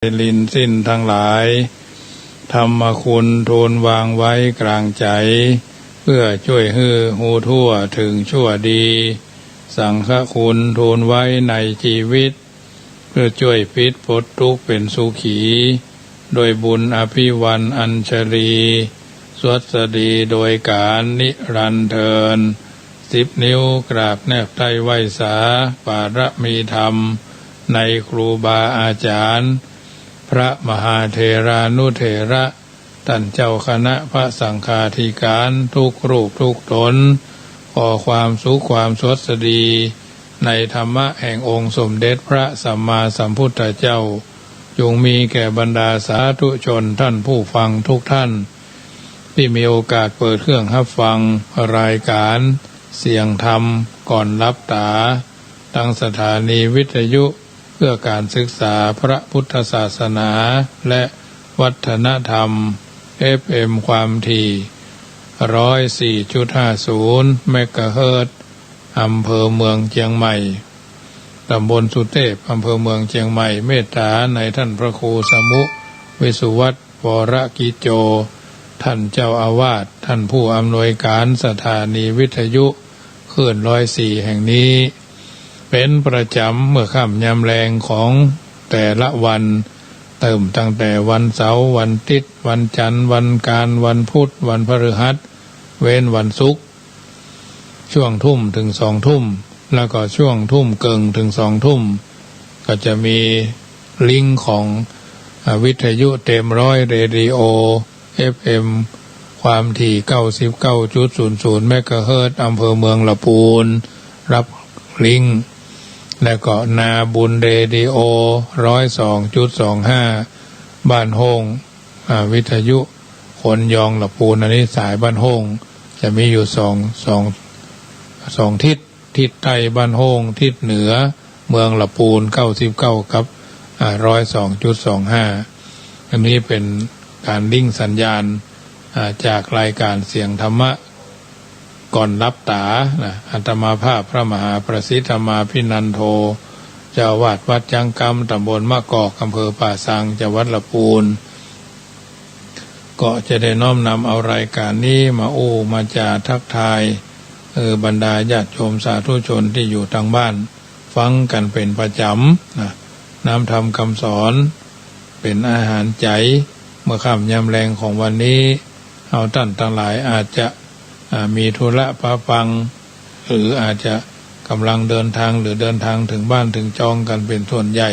ลินสิ้นทั้งหลายธรรมคุณทูลวางไว้กลางใจเพื่อช่วยให้หูทั่วถึงชั่วดีสังฆคุณทูลไว้ในชีวิตเพื่อช่วยพิษพ้นทุกข์เป็นสุขีโดยบุญอภิวันอัญชลีสวัสดีโดยการนิรันดร์เทิน10 นิ้วกราบแนบไตรไหวสาปารมีธรรมในครูบาอาจารย์พระมหาเถรานุเถระท่านเจ้าคณะพระสังฆาธิการทุกรูปทุกตนขอความสุขความสวัสดีในธรรมะแห่งองค์สมเด็จพระสัมมาสัมพุทธเจ้าจงมีแก่บรรดาสาธุชนท่านผู้ฟังทุกท่านที่มีโอกาสเปิดเครื่องรับฟังรายการเสียงธรรมก่อนรับตาตั้งสถานีวิทยุเพื่อการศึกษาพระพุทธศาสนาและวัฒนธรรม FM ความถี่ 104.50 เมกะเฮิรตซ์อำเภอเมืองเชียงใหม่ตำบลสุเทพอำเภอเมืองเชียงใหม่เมตตาในท่านพระครูสมุวิสุวัตรวรกิจโจท่านเจ้าอาวาสท่านผู้อำนวยการสถานีวิทยุคลื่น104แห่งนี้เป็นประจำเมื่อค่ำยามแลงของแต่ละวันเติมตั้งแต่วันเสาร์วันอาทิตย์วันจันทร์วันการวันพุธวันพฤหัสเว้นวันศุกร์ช่วงทุ่มถึง2 ทุ่มแล้วก็ช่วงทุ่มเกิงถึง2 ทุ่มก็จะมีลิงก์ของวิทยุเต็มร้อยเรดิโอ FM ความถี่ 99.00 เมกะเฮิรตซ์อำเภอเมืองลำพูนรับลิงก์และก็นาบุญเรดิโอ 102.25 บ้านโฮงวิทยุคนยองลำพูนอันนี้สายบ้านโฮงจะมีอยู่2ทิศทิศใต้บ้านโฮงทิศเหนือเมืองลำพูน99กับ102.25 อันนี้เป็นการลิงก์สัญญาณจากรายการเสียงธรรมะก่อนรับตาอาตมาภาพพระมหาประสิทธมาภินันโทเจ้าวาดวัดจังกำตำบลมะกอกอำเภอป่าสังจังหวัดลำพูนก็จะได้น้อมนำเอารายการนี้มามาจาทักทายบรรดาญาติโยมสาธุชนที่อยู่ทางบ้านฟังกันเป็นประจำน้ำธรรมคำสอนเป็นอาหารใจเมื่อค่ำยามแลงของวันนี้เอาท่านทั้งหลายอาจจะมีธุระปะปังหรืออาจจะกำลังเดินทางหรือเดินทางถึงบ้านถึงจองกันเป็นส่วนใหญ่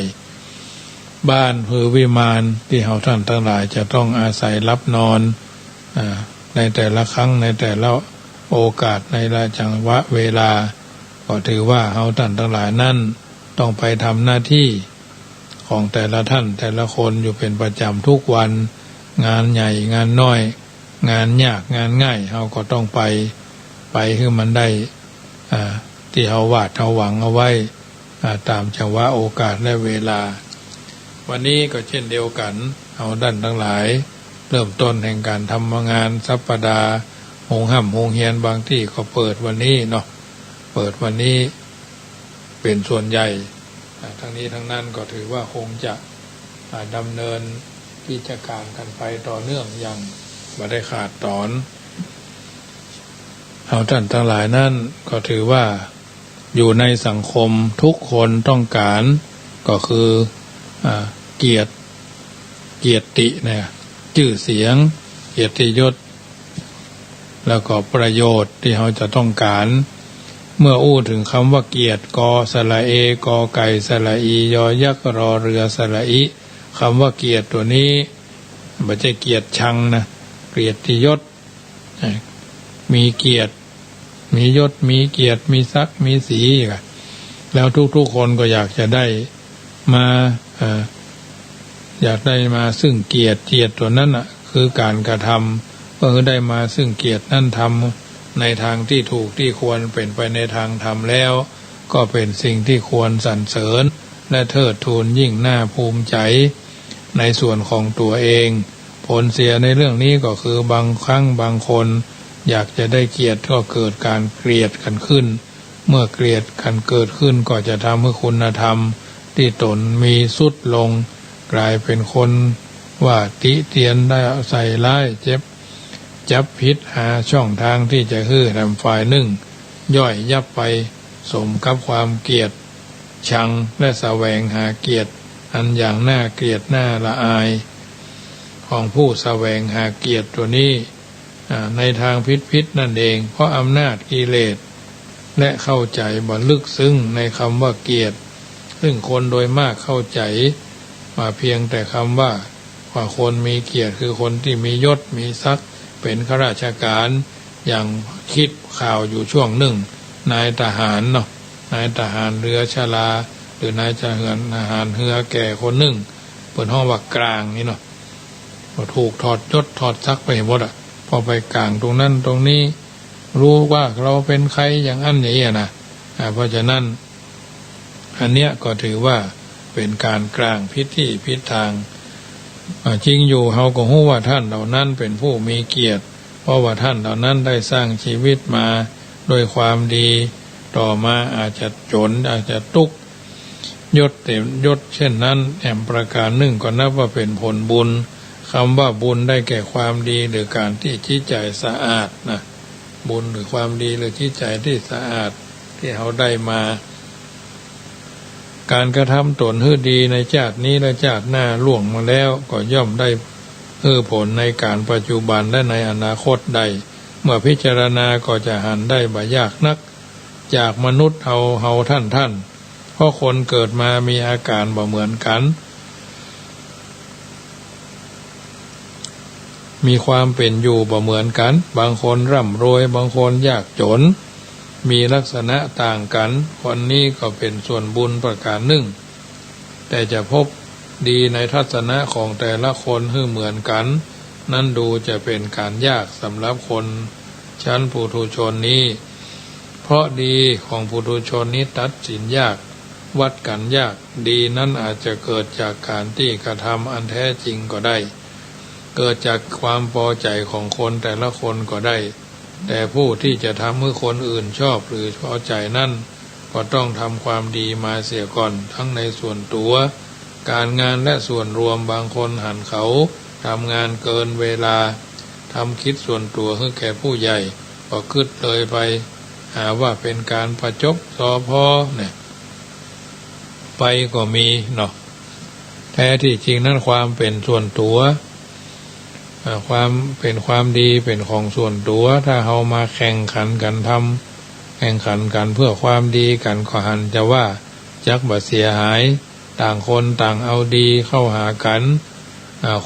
บ้านคือวิมานที่เราท่านทั้งหลายจะต้องอาศัยรับนอนในแต่ละครั้งในแต่ละโอกาสในละจังหวะเวลาก็ถือว่าเราท่านทั้งหลายนั่นต้องไปทำหน้าที่ของแต่ละท่านแต่ละคนอยู่เป็นประจำทุกวันงานใหญ่งานน้อยงานยากงานง่ายเราก็ต้องไปให้มันได้ที่เราวาดเราหวังเอาไว้ตามจังหวะโอกาสและเวลาวันนี้ก็เช่นเดียวกันเอาด้านทั้งหลายเริ่มต้นแห่งการทำงานสัปดาห์โรงเรียนบางที่ก็เปิดวันนี้เนาะเปิดวันนี้เป็นส่วนใหญ่ทั้งนี้ทั้งนั้นก็ถือว่าคงจะดำเนินกิจการกันไปต่อเนื่องอย่างไม่ได้ขาดตอนเอาท่านทั้งหลายนั่นก็ถือว่าอยู่ในสังคมทุกคนต้องการก็คือเกียรติเนี่ยชื่อเสียงเกียรติยศแล้วก็ประโยชน์ที่เขาจะต้องการเมื่อถึงคำว่าเกียรติกอสระเอกอไก่สระอียอยักษ์รอเรือสระอิคำว่าเกียรติตัวนี้ไม่ใช่เกียรติชังนะเกียรติยศมีเกียรติมียศมีเกียรติมีศักดิ์มีศรีแล้วทุกๆคนก็อยากจะได้มาอยากได้มาซึ่งเกียรติตัวนั้นคือการกระทำเพื่อได้มาซึ่งเกียรตินั้นทำในทางที่ถูกที่ควรเป็นไปในทางธรรมแล้วก็เป็นสิ่งที่ควรสรรเสริญและเทิดทูนยิ่งน่าภูมิใจในส่วนของตัวเองผลเสียในเรื่องนี้ก็คือบางครั้งบางคนอยากจะได้เกียรติก็เกิดการเกลียดกันขึ้นเมื่อเกลียดกันเกิดขึ้นก็จะทำให้คุณธรรมที่ตนมีทรุดลง กลายเป็นคนว่าติเตียนได้ใส่ร้ายเจ็บจับพิษหาช่องทางที่จะฮื้อทำฝ่ายหนึ่งย่อยยับไปสมกับความเกลียดชังและแสวงหาเกียรติอันอย่างน่าเกลียดน่าละอายของผู้แสวงหาเกียรติตัวนี้ในทางพิษนั่นเองเพราะอำนาจกิเลสและเข้าใจบ่ลึกซึ้งในคำว่าเกียรติซึ่งคนโดยมากเข้าใจมาเพียงแต่คำว่าคนมีเกียรติคือคนที่มียศมีศักดิ์เป็นข้าราชการอย่างคิดข่าวอยู่ช่วงหนึ่งนายทหารเนาะนายทหารเรือชลาหรือนายทหารเรือแก่คนหนึ่งเปิดห้องว่ากลางนี่เนาะถูกถอดยศถอดศักดิ์ไปหมดพอไปกลางตรงนั้นตรงนี้รู้ว่าเราเป็นใครอย่างอันอย่างนี้นะเพราะฉะนั้นอันเนี้ยก็ถือว่าเป็นการกลางพิธีพิธทางจริงอยู่เฮาก็รู้ว่าท่านเหล่านั้นเป็นผู้มีเกียรติเพราะว่าท่านเหล่านั้นได้สร้างชีวิตมาด้วยความดีต่อมาอาจจะจนอาจจะทุกข์ยศเต็มยศเช่นนั้นแห่งประการหนึ่งก็นับว่าเป็นผลบุญคำว่าบุญได้แก่ความดีหรือการที่จิตใจสะอาดนะบุญหรือความดีหรือจิตใจที่สะอาดที่เขาได้มาการกระทำตนให้ดีในชาตินี้และชาติหน้าล่วงมาแล้วก็ย่อมได้ผลในการปัจจุบันและในอนาคตได้เมื่อพิจารณาก็จะหันได้บ่ยากนักจากมนุษย์เฮาท่านเพราะคนเกิดมามีอาการบ่เหมือนกันมีความเป็นอยู่บ่เหมือนกันบางคนร่ำรวยบางคนยากจนมีลักษณะต่างกันคนนี้ก็เป็นส่วนบุญประการหนึ่งแต่จะพบดีในทัศนะของแต่ละคนให้เหมือนกันนั่นดูจะเป็นการยากสำหรับคนชั้นปุถุชนนี้เพราะดีของปุถุชนนี้ตัดสินยากวัดกันยากดีนั้นอาจจะเกิดจากการที่กระทำอันแท้จริงก็ได้เกิดจากความพอใจของคนแต่ละคนก็ได้แต่ผู้ที่จะทำให้คนอื่นชอบหรือพอใจนั่นก็ต้องทำความดีมาเสียก่อนทั้งในส่วนตัวการงานและส่วนรวมบางคนหันเขาทำงานเกินเวลาทำคิดส่วนตัวให้แก่ผู้ใหญ่ก็คิดเลยไปหาว่าเป็นการประจบสอพอเนี่ยไปก็มีเนาะแท้ที่จริงนั้นความเป็นส่วนตัวความเป็นความดีเป็นของส่วนตัวถ้าเรามาแข่งขันกันทำแข่งขันกันเพื่อความดีกันก็หันจะว่าจักบ่เสียหายต่างคนต่างเอาดีเข้าหากัน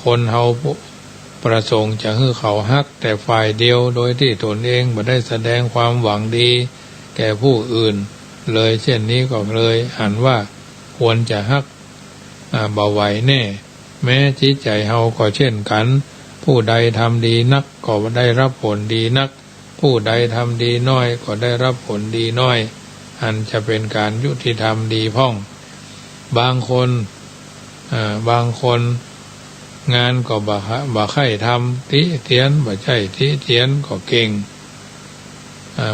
คนเฮาประสงค์จะให้เขาฮักแต่ฝ่ายเดียวโดยที่ตนเองบ่ได้แสดงความหวังดีแก่ผู้อื่นเลยเช่นนี้ก็เลยหันว่าควรจะฮักบ่ไหวแน่แม้จิตใจเฮาก็เช่นกันผู้ใดทำดีนักก็ได้รับผลดีนักผู้ใดทำดีน้อยก็ได้รับผลดีน้อยอันจะเป็นการยุติธรรมดีพ่องบางคนงานก็บ่ใคร่ทำติเตียนบ่ใช่ติเตียนก็เก่ง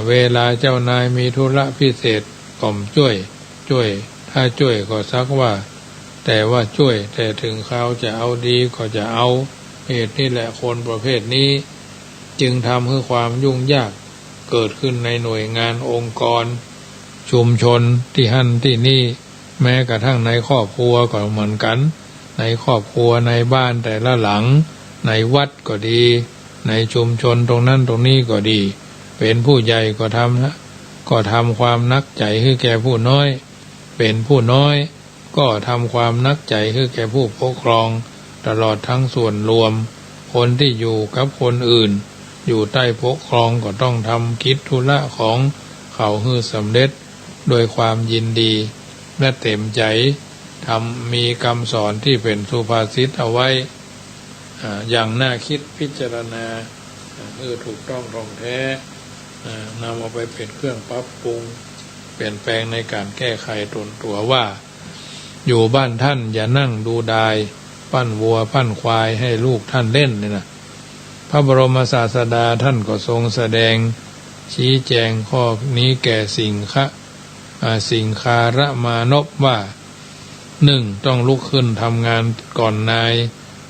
เวลาเจ้านายมีธุระพิเศษก็ช่วยถ้าช่วยก็ซักว่าแต่ว่าช่วยแต่ถึงคราวจะเอาดีก็จะเอาเหตุนี่แหละคนประเภทนี้จึงทำให้ความยุ่งยากเกิดขึ้นในหน่วยงานองค์กรชุมชนที่หั่นที่นี่แม้กระทั่งในครอบครัวก็เหมือนกันในครอบครัวในบ้านแต่ละหลังในวัดก็ดีในชุมชนตรงนั้นตรงนี้ก็ดีเป็นผู้ใหญ่ก็ทำความนักใจให้แก่ผู้น้อยเป็นผู้น้อยก็ทำความนักใจให้แก่ผู้ปกครองตลอดทั้งส่วนรวมคนที่อยู่กับคนอื่นอยู่ใต้ปกครองก็ต้องทำกิจธุระของเขาให้สำเร็จโดยความยินดีและเต็มใจมีคำสอนที่เป็นสุภาษิตเอาไว้อย่างน่าคิดพิจารณาถูกต้องตรงแท้นำเอาไปเป็นเครื่องปรับปรุงเปลี่ยนแปลงในการแก้ไขตนตัวว่าอยู่บ้านท่านอย่านั่งดูดายปั้นวัวปั้นควายให้ลูกท่านเล่นเนี่ยนะพระบรมศาสดาท่านก็ทรงแสดงชี้แจงข้อนี้แก่สิงคาระมานพว่า ต้องลุกขึ้นทำงานก่อนนาย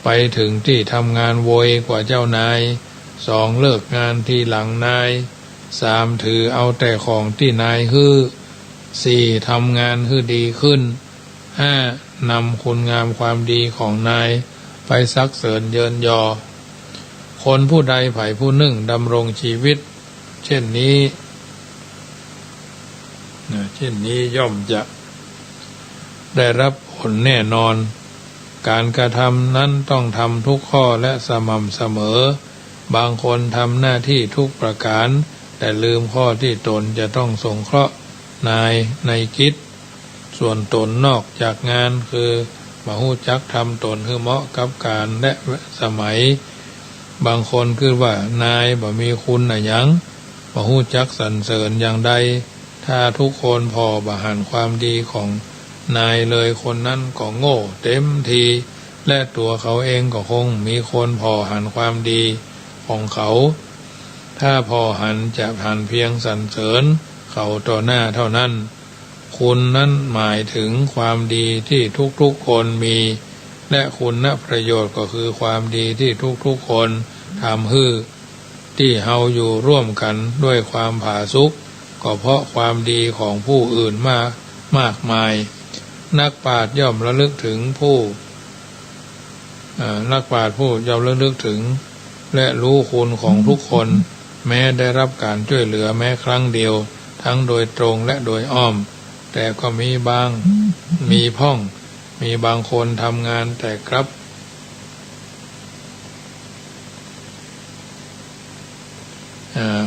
ไปถึงที่ทำงานโวยกว่าเจ้านาย2เลิกงานทีหลังนาย3ถือเอาแต่ของที่นายฮื้อ4ทำงานฮื้อดีขึ้น5นำคุณงามความดีของนายไปซักเสริญเยินยอคนผู้ใดไผ่ผู้หนึ่งดำรงชีวิตเช่นนี้ย่อมจะได้รับผลแน่นอนการกระทำนั้นต้องทำทุกข้อและสม่ำเสมอบางคนทำหน้าที่ทุกประการแต่ลืมข้อที่ตนจะต้องสงเคราะห์นายในกิจส่วนตนนอกจากงานคือมาฮู้จักทำตนให้เหมาะกับการและสมัยบางคนคือว่านายบ่มีคุณหยังบ่ฮู้จักสรรเสริญอย่างใดถ้าทุกคนพอบ่หันความดีของนายเลยคนนั้นก็โง่เต็มทีและตัวเขาเองก็คงมีคนพอหันความดีของเขาถ้าพอหันจะหันเพียงสรรเสริญเขาต่อหน้าเท่านั้นคุณนั้นหมายถึงความดีที่ทุกๆคนมีและคุณประโยชน์ก็คือความดีที่ทุกๆคนทำให้ที่เฮาอยู่ร่วมกันด้วยความผาสุกก็เพราะความดีของผู้อื่นมากมายนักปราชญ์ย่อมระลึกถึงนักปราชญ์ผู้ย่อมระลึกถึงและรู้คุณของทุกคนแม้ได้รับการช่วยเหลือแม้ครั้งเดียวทั้งโดยตรงและโดยอ้อมแต่ก็มีบางคนทำงานแต่กลับ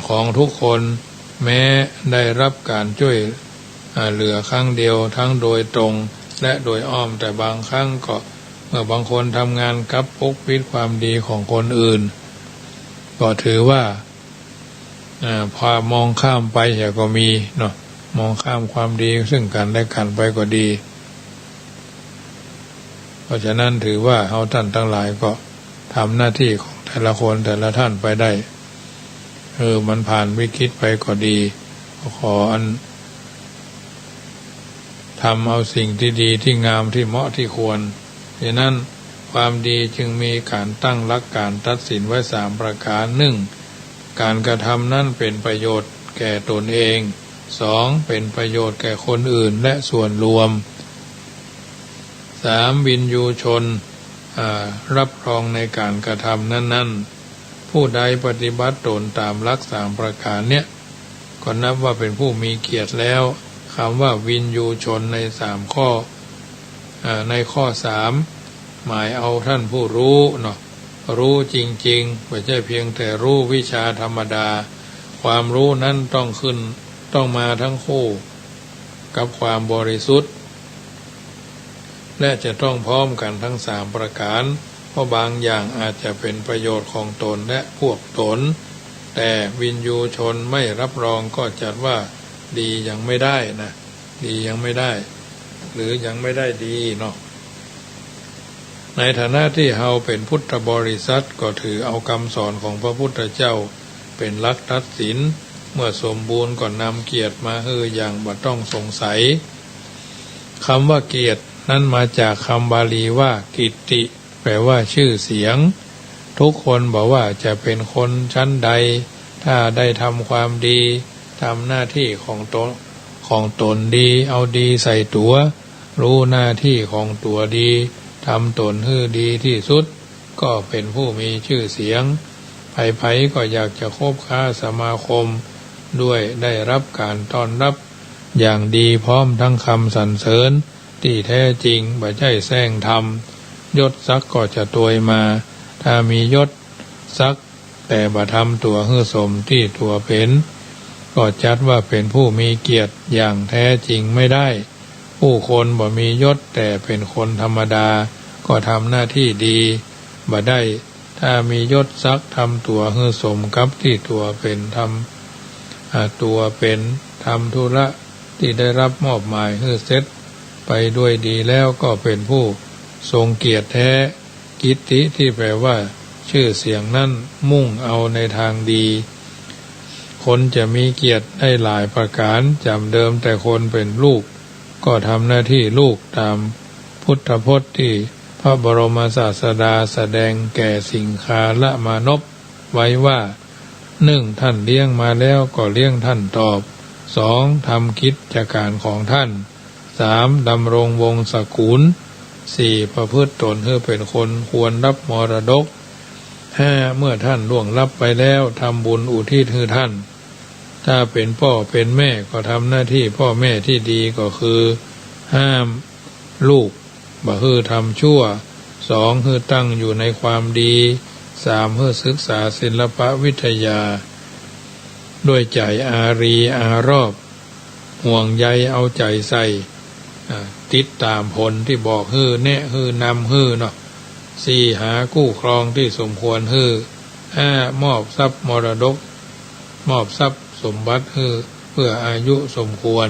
ของทุกคนแม้ได้รับการช่วยเหลือครั้งเดียวทั้งโดยตรงและโดยอ้อมแต่บางครั้งก็เมื่อบางคนทำงานกับปกปิดความดีของคนอื่นก็ถือว่าพอมองข้ามไปก็มีเนาะมองข้ามความดีซึ่งกันและกันไปก็ดีเพราะฉะนั้นถือว่าเฮาท่านทั้งหลายก็ทำหน้าที่ของแต่ละคนแต่ละท่านไปได้มันผ่านวิกฤตไปก็ดีขอทำเอาสิ่งที่ดีที่งามที่เหมาะที่ควรฉะนั้นความดีจึงมีการตั้งหลักการตัดสินไว้3ประการ1การกระทำนั้นเป็นประโยชน์แก่ตนเอง2เป็นประโยชน์แก่คนอื่นและส่วนรวม3วินยูชนรับรองในการกระทำนั้นผู้ใดปฏิบัติตนตามหลัก3ประการเนี้ยก็นับว่าเป็นผู้มีเกียรติแล้วคำว่าวินยูชนใน3ข้อในข้อ3หมายเอาท่านผู้รู้เนาะรู้จริงๆไม่ใช่เพียงแต่รู้วิชาธรรมดาความรู้นั้นต้องมาทั้งคู่กับความบริสุทธิ์และจะต้องพร้อมกันทั้ง3ประการเพราะบางอย่างอาจจะเป็นประโยชน์ของตนและพวกตนแต่วินยูชนไม่รับรองก็จัดว่าดียังไม่ได้นะดียังไม่ได้หรือยังไม่ได้ดีเนาะในฐานะที่เฮาเป็นพุทธบริษัทก็ถือเอาคำสอนของพระพุทธเจ้าเป็นหลักตัดสินเมื่อสมบูรณ์ก็นำเกียรติมาให้อย่างบ่ต้องสงสัยคำว่าเกียรตินั้นมาจากคำบาลีว่ากิตติแปลว่าชื่อเสียงทุกคนบอกว่าจะเป็นคนชั้นใดถ้าได้ทำความดีทำหน้าที่ของตนดีเอาดีใส่ตัวรู้หน้าที่ของตัวดีทำตนให้ดีที่สุดก็เป็นผู้มีชื่อเสียงไผๆก็อยากจะคบค้าสมาคมด้วยได้รับการต้อนรับอย่างดีพร้อมทั้งคำสรรเสริญที่แท้จริงบ่ใช่แซงทำยศศักดิ์ก็จะตวยมาถ้ามียศศักดิ์แต่บ่ทำตัวให้สมที่ตัวเป็นก็จัดว่าเป็นผู้มีเกียรติอย่างแท้จริงไม่ได้ผู้คนบ่มียศแต่เป็นคนธรรมดาก็ทำหน้าที่ดีบ่ได้ถ้ามียศศักดิ์ทำตัวให้สมกับที่ตัวเป็นทำธุระที่ได้รับมอบหมายให้เสร็จไปด้วยดีแล้วก็เป็นผู้ทรงเกียรติแท้กิตติที่แปลว่าชื่อเสียงนั้นมุ่งเอาในทางดีคนจะมีเกียรติได้หลายประการจำเดิมแต่คนเป็นลูกก็ทำหน้าที่ลูกตาม พุทธพจน์ที่พระบรมศาสดาแสดงแก่สิงคาละมานพไว้ว่า1ท่านเลี้ยงมาแล้วก็เลี้ยงท่านตอบ2ทำกิจการของท่าน3ดำรงวงศกุล4ประพฤติตนให้เป็นคนควรรับมรดก5เมื่อท่านล่วงลับไปแล้วทำบุญอุทิศให้ท่านถ้าเป็นพ่อเป็นแม่ก็ทำหน้าที่พ่อแม่ที่ดีก็คือห้ามลูกบ่ให้ทำชั่ว2ให้ตั้งอยู่ในความดี3ให้ศึกษาศิลปวิทยาด้วยใจอารีอารอบห่วงใยเอาใจใส่ติดตามผลที่บอกฮื้อแนะฮื้อนำฮื้อเนาะ4หาคู่ครองที่สมควรฮื้อ5มอบทรัพย์มรดกมอบทรัพย์สมบัติฮื้อเพื่ออายุสมควร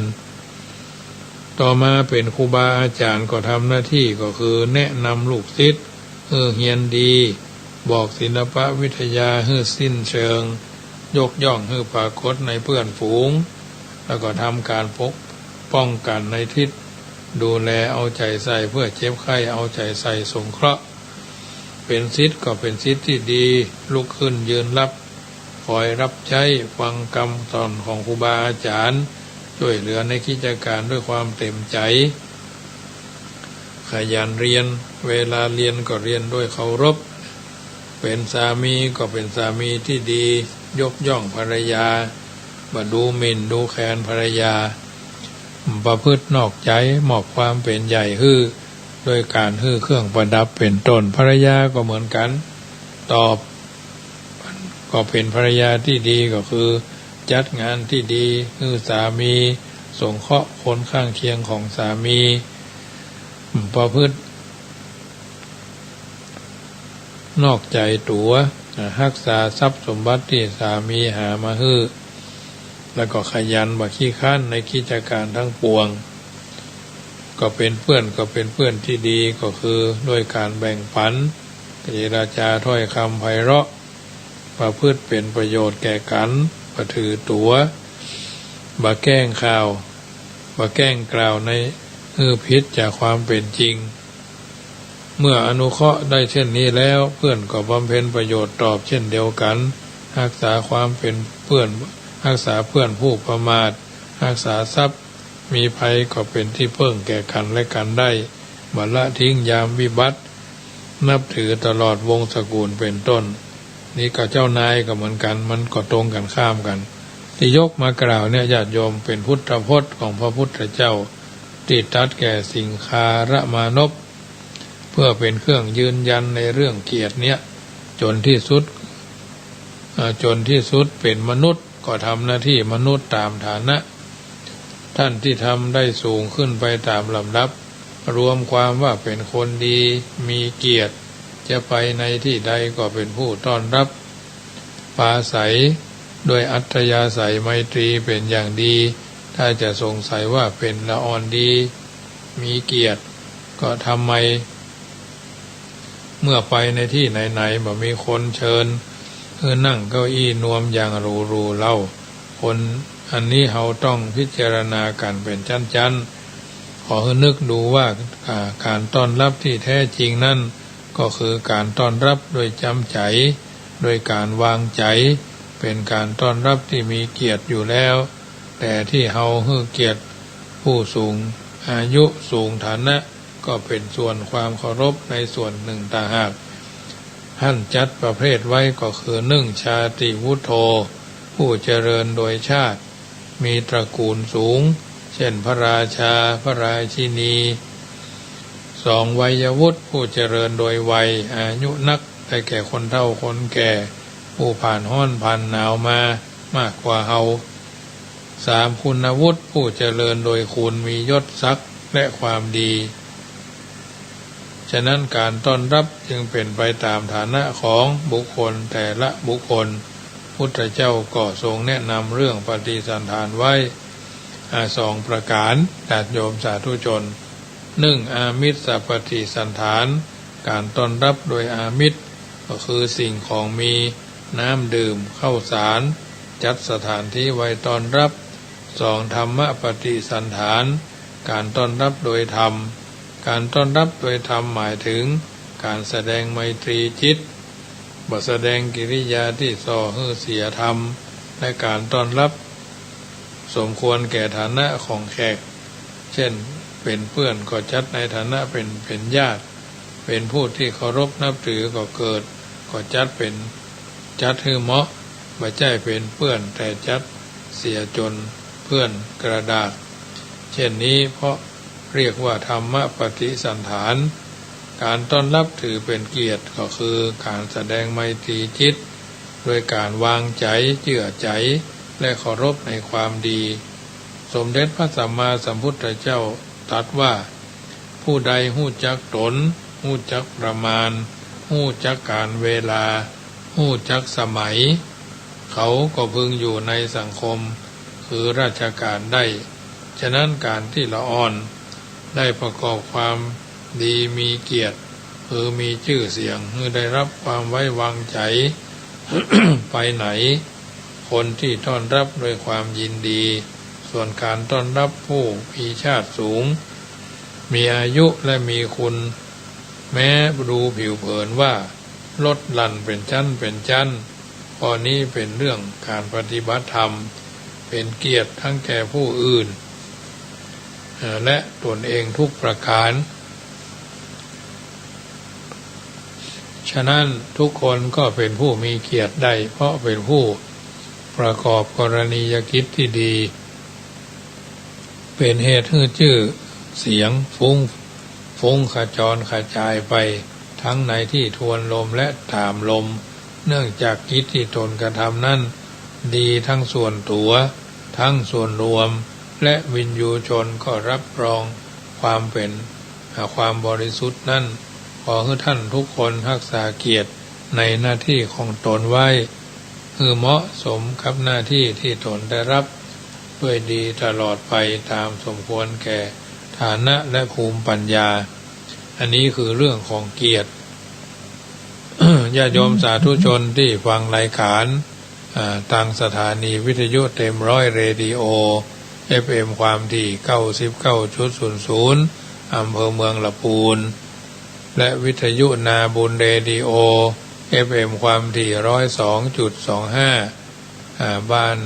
ต่อมาเป็นครูบาอาจารย์ก็ทำหน้าที่ก็คือแนะนำลูกศิษย์ฮื้อเฮียนดีบอกศิลปวิทยาฮื้อสิ้นเชิงยกย่องฮื้อปรากฏในเพื่อนฝูงแล้วก็ทำการป้องกันในทิศดูแลเอาใจใส่เพื่อเจ็บไข้เอาใจใส่สงเคราะห์เป็นศิษย์ก็เป็นศิษย์ที่ดีลุกขึ้นยืนรับคอยรับใช้ฟังคำสอนของครูบาอาจารย์ช่วยเหลือในกิจการด้วยความเต็มใจขยันเรียนเวลาเรียนก็เรียนด้วยเคารพเป็นสามีก็เป็นสามีที่ดียกย่องภรรยาบ่ดูหมิ่นดูแคลนภรรยาประพฤตินอกใจมอบความเป็นใหญ่ฮื้อโดยการฮื้อเครื่องประดับเป็นต้นภรรยาก็เหมือนกันตอบก็เป็นภรรยาที่ดีก็คือจัดงานที่ดีฮื้อสามีสงเคราะห์คนข้างเคียงของสามีประพฤตินอกใจตัวรักษาทรัพย์สมบัติที่สามีหามาฮื้อแล้วก็ขยันบ่ขี้คร้านในกิจการทั้งปวงก็เป็นเพื่อนที่ดีก็คือด้วยการแบ่งปันเจรจาถ้อยคำไพเราะประพฤติเป็นประโยชน์แก่กันบ่ถือตัวบ่แกล้งข่าวบ่แกล้งกล่าวในผิดจากความเป็นจริงเมื่ออนุเคราะห์ได้เช่นนี้แล้วเพื่อนก็บำเพ็ญประโยชน์ตอบเช่นเดียวกันรักษาความเป็นเพื่อนรักษาเพื่อนผู้ประมาทรักษาทรัพย์มีภัยก็เป็นที่เพิ่งแก่กันและกันได้บ่ละทิ้งยามวิบัตินับถือตลอดวงศ์ตระกูลเป็นต้นนี่ก็เจ้านายก็เหมือนกันมันก็ตรงกันข้ามกันที่ยกมากล่าวเนี่ยญาติโยมเป็นพุทธพจน์ของพระพุทธเจ้าที่ตรัสแก่สิงคาระมานพเพื่อเป็นเครื่องยืนยันในเรื่องเกียรติเนี้ยจนที่สุดเป็นมนุษย์ก็ทำหน้าที่มนุษย์ตามฐานะท่านที่ทำได้สูงขึ้นไปตามลำดับรวมความว่าเป็นคนดีมีเกียรติจะไปในที่ใดก็เป็นผู้ต้อนรับปราศัยโดยอัธยาศัยไมตรีเป็นอย่างดีถ้าจะสงสัยว่าเป็นละอ่อนดีมีเกียรติก็ทำไมเมื่อไปในที่ไหนๆบ่มีคนเชิญนั่งเก้าอี้นวมอย่างหรูๆเล่าคนอันนี้เราต้องพิจารณากันเป็นชั้นๆขอให้นึกดูว่าการต้อนรับที่แท้จริงนั่นก็คือการต้อนรับโดยจำใจโดยการวางใจเป็นการต้อนรับที่มีเกียรติอยู่แล้วแต่ที่เราให้เกียรติผู้สูงอายุสูงฐานะก็เป็นส่วนความเคารพในส่วนหนึ่งต่างหากท่านจัดประเภทไว้ก็คือ1ชาติวุโธผู้เจริญโดยชาติมีตระกูลสูงเช่นพระราชาพระราชินี2วัยวุฒิผู้เจริญโดยวัยอายุนักได้แก่คนเฒ่าคนแก่ผู้ผ่านร้อนผ่านหนาวมามากกว่าเฮา3คุณวุฒิผู้เจริญโดยคุณมียศศักดิ์และความดีฉะนั้นการต้อนรับจึงเป็นไปตามฐานะของบุคคลแต่ละบุคคลพุทธเจ้าก็ทรงแนะนำเรื่องปฏิสันถานไว้2ประการญาติโยมสาธุชน1อามิสปฏิสันถานการต้อนรับโดยอามิสก็คือสิ่งของมีน้ำดื่มข้าวสารจัดสถานที่ไว้ต้อนรับ2ธรรมปฏิสันถานการต้อนรับโดยธรรม การต้อนรับโดยธรรมหมายถึงการแสดงไมตรีจิตบ่แสดงกิริยาที่ส่อให้เสียธรรมและการต้อนรับสมควรแก่ฐานะของแขกเช่นเป็นเพื่อนก็จัดในฐานะเป็นญาติเป็นผู้ที่เคารพนับถือก็เกิดก็จัดให้เหมาะไม่ใช่เป็นเพื่อนแต่จัดเสียจนเพื่อนกระดาษเช่นนี้เพราะเรียกว่าธรรมปฏิสันฐานการต้อนรับถือเป็นเกียรติก็คือการแสดงไมตรีจิตโดยการวางใจเชื่อใจและเคารพในความดีสมเด็จพระสัมมาสัมพุทธเจ้าตรัสว่าผู้ใดฮู้จักตนฮู้จักประมาณฮู้จักการเวลาฮู้จักสมัยเขาก็พึงอยู่ในสังคมคือราชการได้ฉะนั้นการที่ละอ่อนได้ประกอบความดีมีเกียรติคือมีชื่อเสียงคือได้รับความไว้วางใจ ไปไหนคนที่ต้อนรับด้วยความยินดีส่วนการต้อนรับผู้มีชาติสูงมีอายุและมีคุณแม้ดูผิวเผินว่าลดหลั่นเป็นชั้นข้อนี้เป็นเรื่องการปฏิบัติธรรมเป็นเกียรติทั้งแก่ผู้อื่นและตนเองทุกประการฉะนั้นทุกคนก็เป็นผู้มีเกียรติได้เพราะเป็นผู้ประกอบกรณียกิจที่ดีเป็นเหตุให้ชื่อเสียงฟุ้งขจรกระจายไปทั้งในที่ทวนลมและตามลมเนื่องจากกิจที่ตนกระทำนั้นดีทั้งส่วนตัวทั้งส่วนรวมและวินยูชนก็รับรองความบริสุทธิ์นั้นขอให้ท่านทุกคนรักษาเกียรติในหน้าที่ของตนไว้คือเหมาะสมกับหน้าที่ที่ตนได้รับด้วยดีตลอดไปตามสมควรแก่ฐานะและภูมิปัญญาอันนี้คือเรื่องของเกียรติ ญาติโยมสาธุชนที่ฟังรายการทางสถานีวิทยุเต็มร้อยเรดิโอ FM ความถี่ 99.00 อำเภอเมืองลำพูนและวิทยุนาบุญเรดิโอ FM ความถี่ 102.25 บ้าน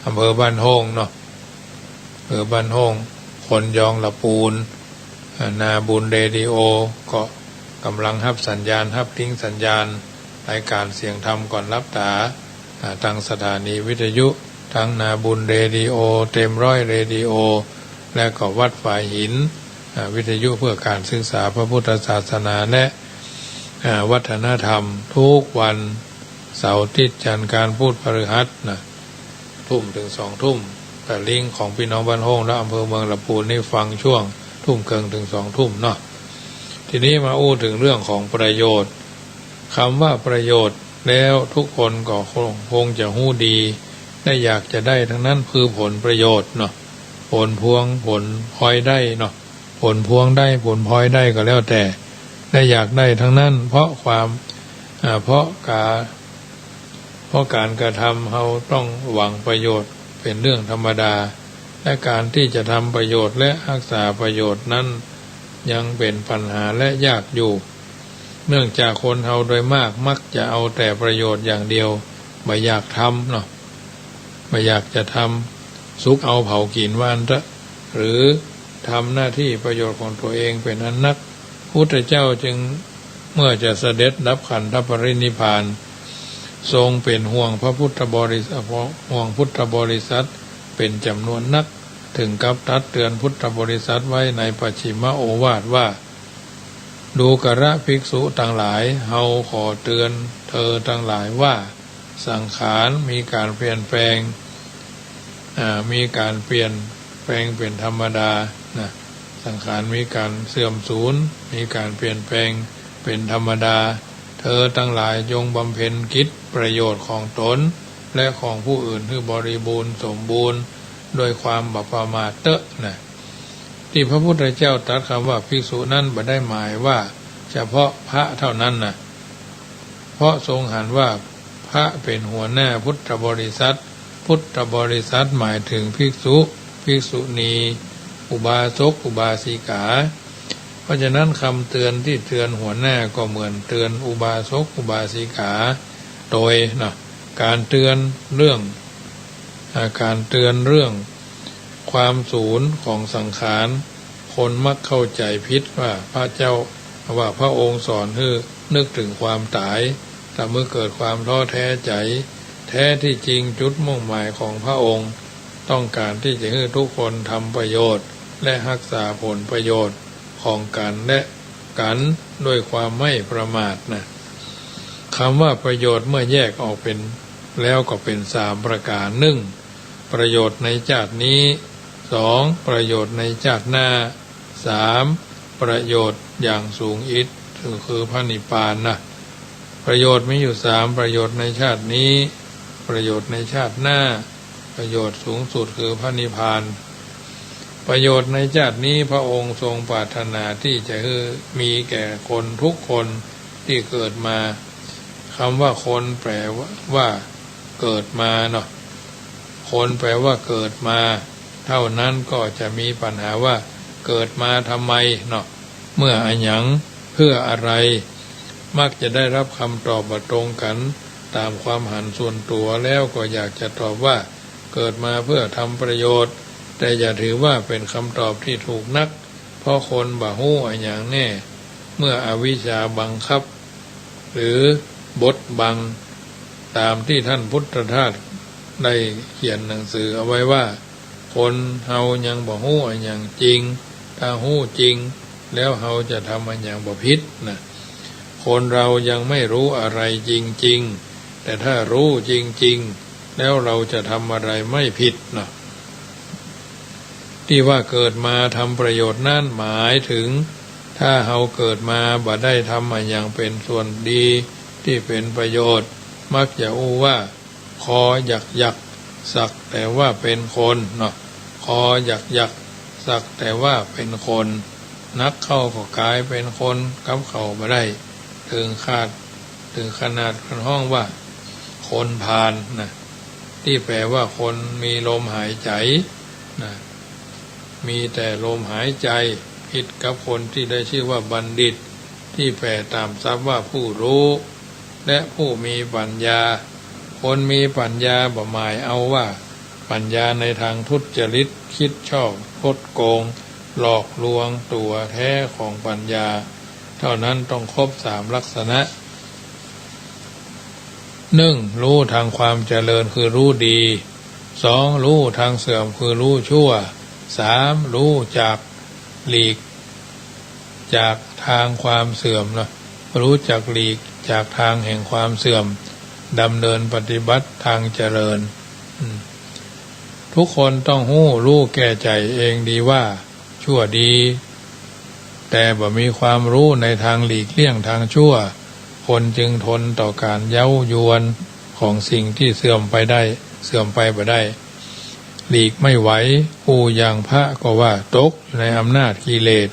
อำเภอบ้านโฮงเนาะอำเภอบ้านโฮงคนยองลำพูนนาบุญเรดิโอก็กำลังฮับสัญญาณฮับทิ้งสัญญาณรายการเสียงธรรมก่อนรับตาทางสถานีวิทยุทั้งนาบุญเรดิโอเต็มร้อยเรดิโอและก็วัดฝ่ายหินวิทยุเพื่อการศึกษาพระพุทธศาสนาและวัฒนธรรมทุกวันเสาร์อาทิตย์จันทร์การพูดพฤหัสทุ่มถึง2 ทุ่มแต่ลิงก์ของพี่น้องบ้านโฮงและอำเภอเมืองลำพูนนี่ฟังช่วงทุ่มครึ่งถึง2 ทุ่มเนาะทีนี้มาอู้ถึงเรื่องของประโยชน์คำว่าประโยชน์แล้วทุกคนก็คงจะหู้ดีและอยากจะได้ทั้งนั้นคือผลประโยชน์เนาะผลพวงผลพลอยได้เนาะผลพวงได้ผลพลอยได้ก็แล้วแต่ได้อยากได้ทั้งนั้นเพราะการกระทำเราต้องหวังประโยชน์เป็นเรื่องธรรมดาและการที่จะทำประโยชน์และรักษาประโยชน์นั้นยังเป็นปัญหาและยากอยู่เนื่องจากคนเราโดยมากมักจะเอาแต่ประโยชน์อย่างเดียวไม่อยากทำเนาะไม่อยากจะทำสุกเอาเผากินว่านละหรือทำหน้าที่ประโยชน์ของตัวเองเป็นอันนักพุทธเจ้าจึงเมื่อจะเสด็จดับขันธปรินิพพานทรงเป็นห่วงพระพุทธบริษัทห่วงพุทธบริษัทเป็นจำนวนนักถึงกับตักเตือนพุทธบริษัทไว้ในปัจฉิมโอวาทว่าดูกระภิกษุทั้งหลายเฮาขอเตือนเธอทั้งหลายว่าสังขารมีการเปลี่ยนแปลงเป็นธรรมดานะสังขารมีการเสื่อมสูญมีการเปลี่ยนแปลงเป็นธรรมดาเธอทั้งหลายจงบำเพ็ญกิจประโยชน์ของตนและของผู้อื่นให้บริบูรณ์สมบูรณ์โดยความบัพมาเตะนะที่พระพุทธเจ้าตรัสคำว่าภิกษุนั้นไม่ได้หมายว่าเฉพาะพระเท่านั้นนะเพราะทรงหันว่าพระเป็นหัวหน้าพุทธบริษัทหมายถึงภิกษุภิกษุณีอุบาสกอุบาสิกา เพราะฉะนั้นคำเตือนที่เตือนหัวหน้าก็เหมือนเตือนอุบาสกอุบาสิกาโดยการเตือนเรื่องความสูญของสังขารคนมักเข้าใจผิดว่าพระองค์สอนให้นึกถึงความตายแต่เมื่อเกิดความท้อแท้ใจแท้ที่จริงจุดมุ่งหมายของพระองค์ต้องการที่จะให้ทุกคนทำประโยชน์และรักษาผลประโยชน์ของกันและกันด้วยความไม่ประมาทนะคำว่าประโยชน์เมื่อแยกออกเป็นแล้วก็เป็น3ประการ1ประโยชน์ในชาตินี้2ประโยชน์ในชาติหน้า3ประโยชน์อย่างสูงอิทคือพระนิพพานนะประโยชน์มีอยู่3ประโยชน์ในชาตินี้ประโยชน์ในชาติหน้าประโยชน์สูงสุดคือพระนิพพานประโยชน์ในชาตินี้พระองค์ทรงปรารถนาที่จะให้มีแก่คนทุกคนที่เกิดมาคำว่าคนแปลว่าเกิดมาเนาะคนแปลว่าเกิดมาเท่านั้นก็จะมีปัญหาว่าเกิดมาทำไมเนาะเมื่ออันหยังเพื่ออะไรมักจะได้รับคำตอบตรงกันตามความหันส่วนตัวแล้วก็อยากจะตอบว่าเกิดมาเพื่อทำประโยชน์แต่อย่าถือว่าเป็นคำตอบที่ถูกนักเพราะคนบ่ฮู้อันหยังแน่เมื่ออวิชชาบังคับหรือบดบังตามที่ท่านพุทธทาสได้เขียนหนังสือเอาไว้ว่าคนเฮายังบ่ฮู้อันหยังจริงถ้าฮู้จริงแล้วเฮาจะทำอันหยังบ่ผิดนะคนเรายังไม่รู้อะไรจริงๆแต่ถ้ารู้จริงๆแล้วเราจะทำอะไรไม่ผิดนะที่ว่าเกิดมาทำประโยชน์นั่นหมายถึงถ้าเฮาเกิดมาบ่ได้ทำอันหยังเป็นส่วนดีที่เป็นประโยชน์มักจะอู้ว่าคอหยักสักแต่ว่าเป็นคนเนาะคอหยักสักแต่ว่าเป็นคนนักเข้าก็กลายเป็นคนกับเขาบ่ได้ถึงขนาดห้องว่าคนพาลนะที่แปลว่าคนมีลมหายใจนะมีแต่ลมหายใจผิดกับคนที่ได้ชื่อว่าบัณฑิตที่แปลตามศัพท์ว่าผู้รู้และผู้มีปัญญาคนมีปัญญาบ่หมายเอาว่าปัญญาในทางทุจริตคิดชอบคดโกงหลอกลวงตัวแท้ของปัญญาเท่านั้นต้องครบ3ลักษณะ1รู้ทางความเจริญคือรู้ดี2รู้ทางเสื่อมคือรู้ชั่ว3รู้จากหลีกจากทางความเสื่อมนะรู้จักหลีกจากทางแห่งความเสื่อมดำเนินปฏิบัติทางเจริญทุกคนต้องรู้แก่ใจเองดีว่าชั่วดีแต่บ่มีความรู้ในทางหลีกเลี่ยงทางชั่วคนจึงทนต่อการเย้ายวนของสิ่งที่เสื่อมไปบ่ได้หลีกไม่ไหวหูอย่างพระก็ว่าตกในอำนาจกิเลส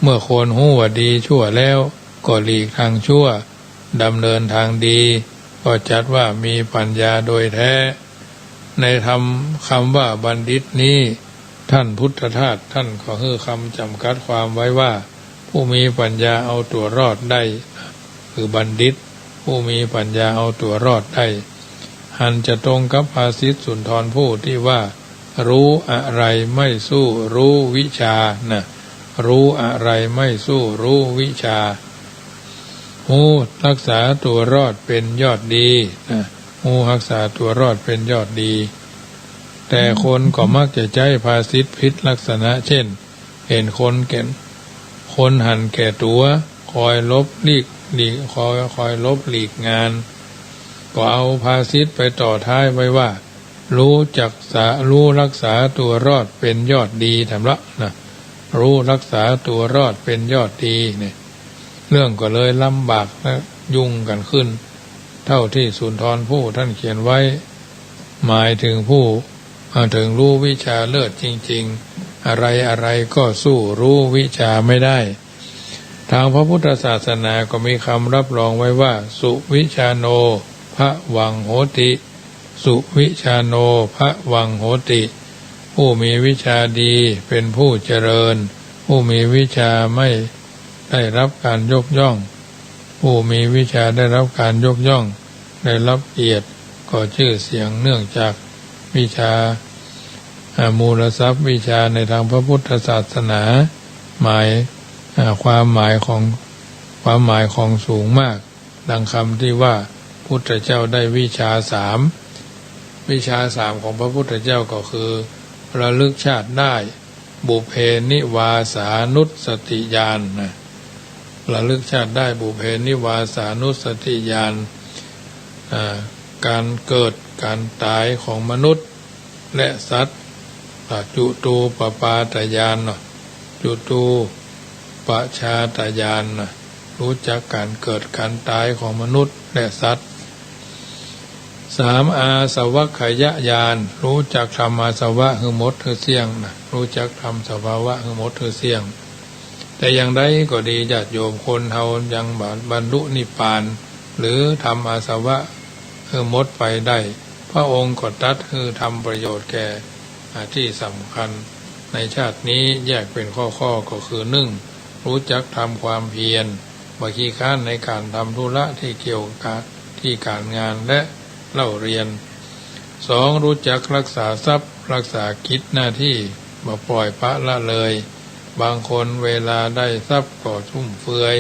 เมื่อคนหูว่าดีชั่วแล้วก็หลีกทางชั่วดำเนินทางดีก็จัดว่ามีปัญญาโดยแท้ในคำว่าบัณฑิตนี้ท่านพุทธทาสท่านก็ให้คำจำกัดความไว้ว่าผู้มีปัญญาเอาตัวรอดได้คือบัณฑิตผู้มีปัญญาเอาตัวรอดได้หันจะตรงกับภาษิตสุนทรภู่ที่ว่ารู้อะไรไม่สู้รู้วิชานะรู้อะไรไม่สู้รู้วิชาหูรักษาตัวรอดเป็นยอดดีนะหูรักษาตัวรอดเป็นยอดดีแต่คนก็มักจะใช้ภาษิตผิดลักษณะเช่นเห็นคนหันแก่ตัวคอยลบหลีกงานก็เอาภาษิตไปต่อท้ายไว้ว่ารู้รักษาตัวรอดเป็นยอดดีทำละนะรู้รักษาตัวรอดเป็นยอดดีเนี่ยเรื่องก็เลยลำบากและยุ่งกันขึ้นเท่าที่สุนทรภู่ท่านเขียนไว้หมายถึงผู้ถึงรู้วิชาเลิศจริงๆอะไรก็สู้รู้วิชาไม่ได้ทางพระพุทธศาสนาก็มีคำรับรองไว้ว่าสุวิชาโนภวังโหติสุวิชาโนภวังโหติผู้มีวิชาดีเป็นผู้เจริญผู้มีวิชาไม่ ได้รับการยกย่องผู้มีวิชาได้รับการยกย่องได้รับเกียรติก็ชื่อเสียงเนื่องจากวิชามูลทรัพย์วิชาในทางพระพุทธศาสนาความหมายของสูงมากดังคำที่ว่าพุทธเจ้าได้วิชาสามของพระพุทธเจ้าก็คือระลึกชาติได้บุพเพนิวาสานุสติญาณนะระลึกชาติได้บุพเพนิวาสานุสติญาณการเกิดการตายของมนุษย์และสัตว์จุตูปปาตญาณจุตูปชาตญาณรู้จักการเกิดการตายของมนุษย์และสัตว์3อาสวัคขยญาณรู้จักธรรมอาสวะคือหมดคือเสี่ยงรู้จักธรรมสภาวะคือหมดคือเสี่ยงแต่อย่างใดก็ดีญาติโยมคนเฮายังบรรลุนิพพานหรือทำอาสวะคือหมดไปได้พระองค์ก็ตรัสคือทำประโยชน์แก่ที่สำคัญในชาตินี้แยกเป็นข้อก็คือ1รู้จักทำความเพียรบ่ขี้ค้านในการทำธุระที่เกี่ยวกับที่การงานและเล่าเรียน2รู้จักรักษาทรัพย์รักษากิจหน้าที่บ่ปล่อยปละละเลยบางคนเวลาได้ทรัพย์ก็ฟุ่มเฟือย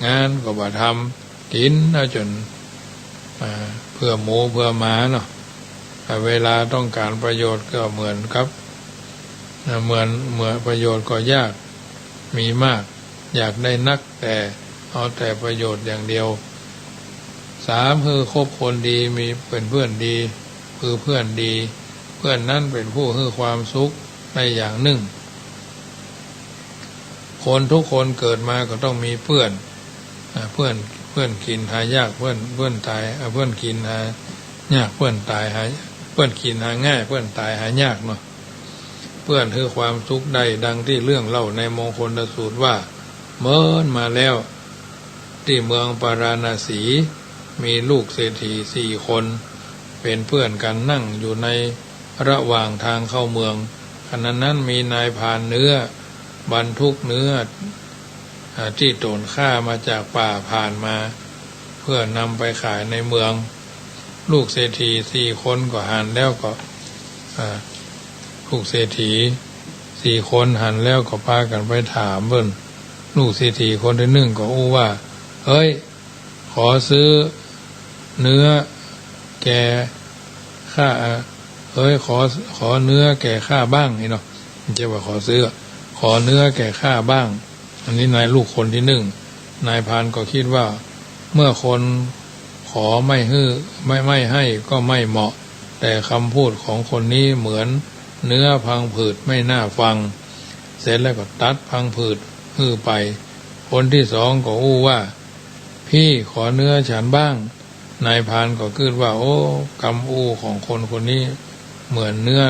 งานก็บ่ทำกินจนเพื่อหมูเพื่อหมาแต่เวลาต้องการประโยชน์ก็เหมือนประโยชน์ก็ยากมีมากอยากได้นักแต่เอาแต่ประโยชน์อย่างเดียว3คือคบคนดีมีเป็นเพื่อนดีคือเพื่อนดีเพื่อนนั้นเป็นผู้ให้ความสุขในอย่างหนึ่งคนทุกคนเกิดมาก็ต้องมีเพื่อนกินหายากเพื่อนตายเพื่อนกินหายากเพื่อนตายหายเพื่อนกินหาง่ายเพื่อนตายหายากเพื่อนคือความสุขใดดังที่เรื่องเล่าในมงคลสูตรว่าเมื่อมาแล้วที่เมืองปาราณสีมีลูกเศรษฐี4คนเป็นเพื่อนกันนั่งอยู่ในระหว่างทางเข้าเมืองขณะนั้นมีนายพรานเนื้อบรรทุกเนื้อที่โตนฆ่ามาจากป่าผ่านมาเพื่อนำไปขายในเมืองลูกเศรษฐี4คนก็หันแล้วก็ลูกเศรษฐี4คนหันแล้วก็พากันไปถามเพิ่นลูกเศรษฐีคนที่1ก็อู้ว่าเฮ้ยขอซื้อเนื้อแก่ข้าขอเนื้อแก่ข้าบ้างนี่ไม่ใช่ว่าขอซื้อขอเนื้อแก่ข้าบ้างอันนี้นายลูกคนที่1นายพรานก็คิดว่าเมื่อคนขอไม่ให้ก็ไม่เหมาะแต่คำพูดของคนนี้เหมือนเนื้อพังผืดไม่น่าฟังเสร็จแล้วก็ตัดพังผืดไปคนที่2ก็อู้ว่าพี่ขอเนื้อฉันบ้างนายพรานก็คิดว่าโอ้คำอู้ของคนนี้เหมือนเนื้อ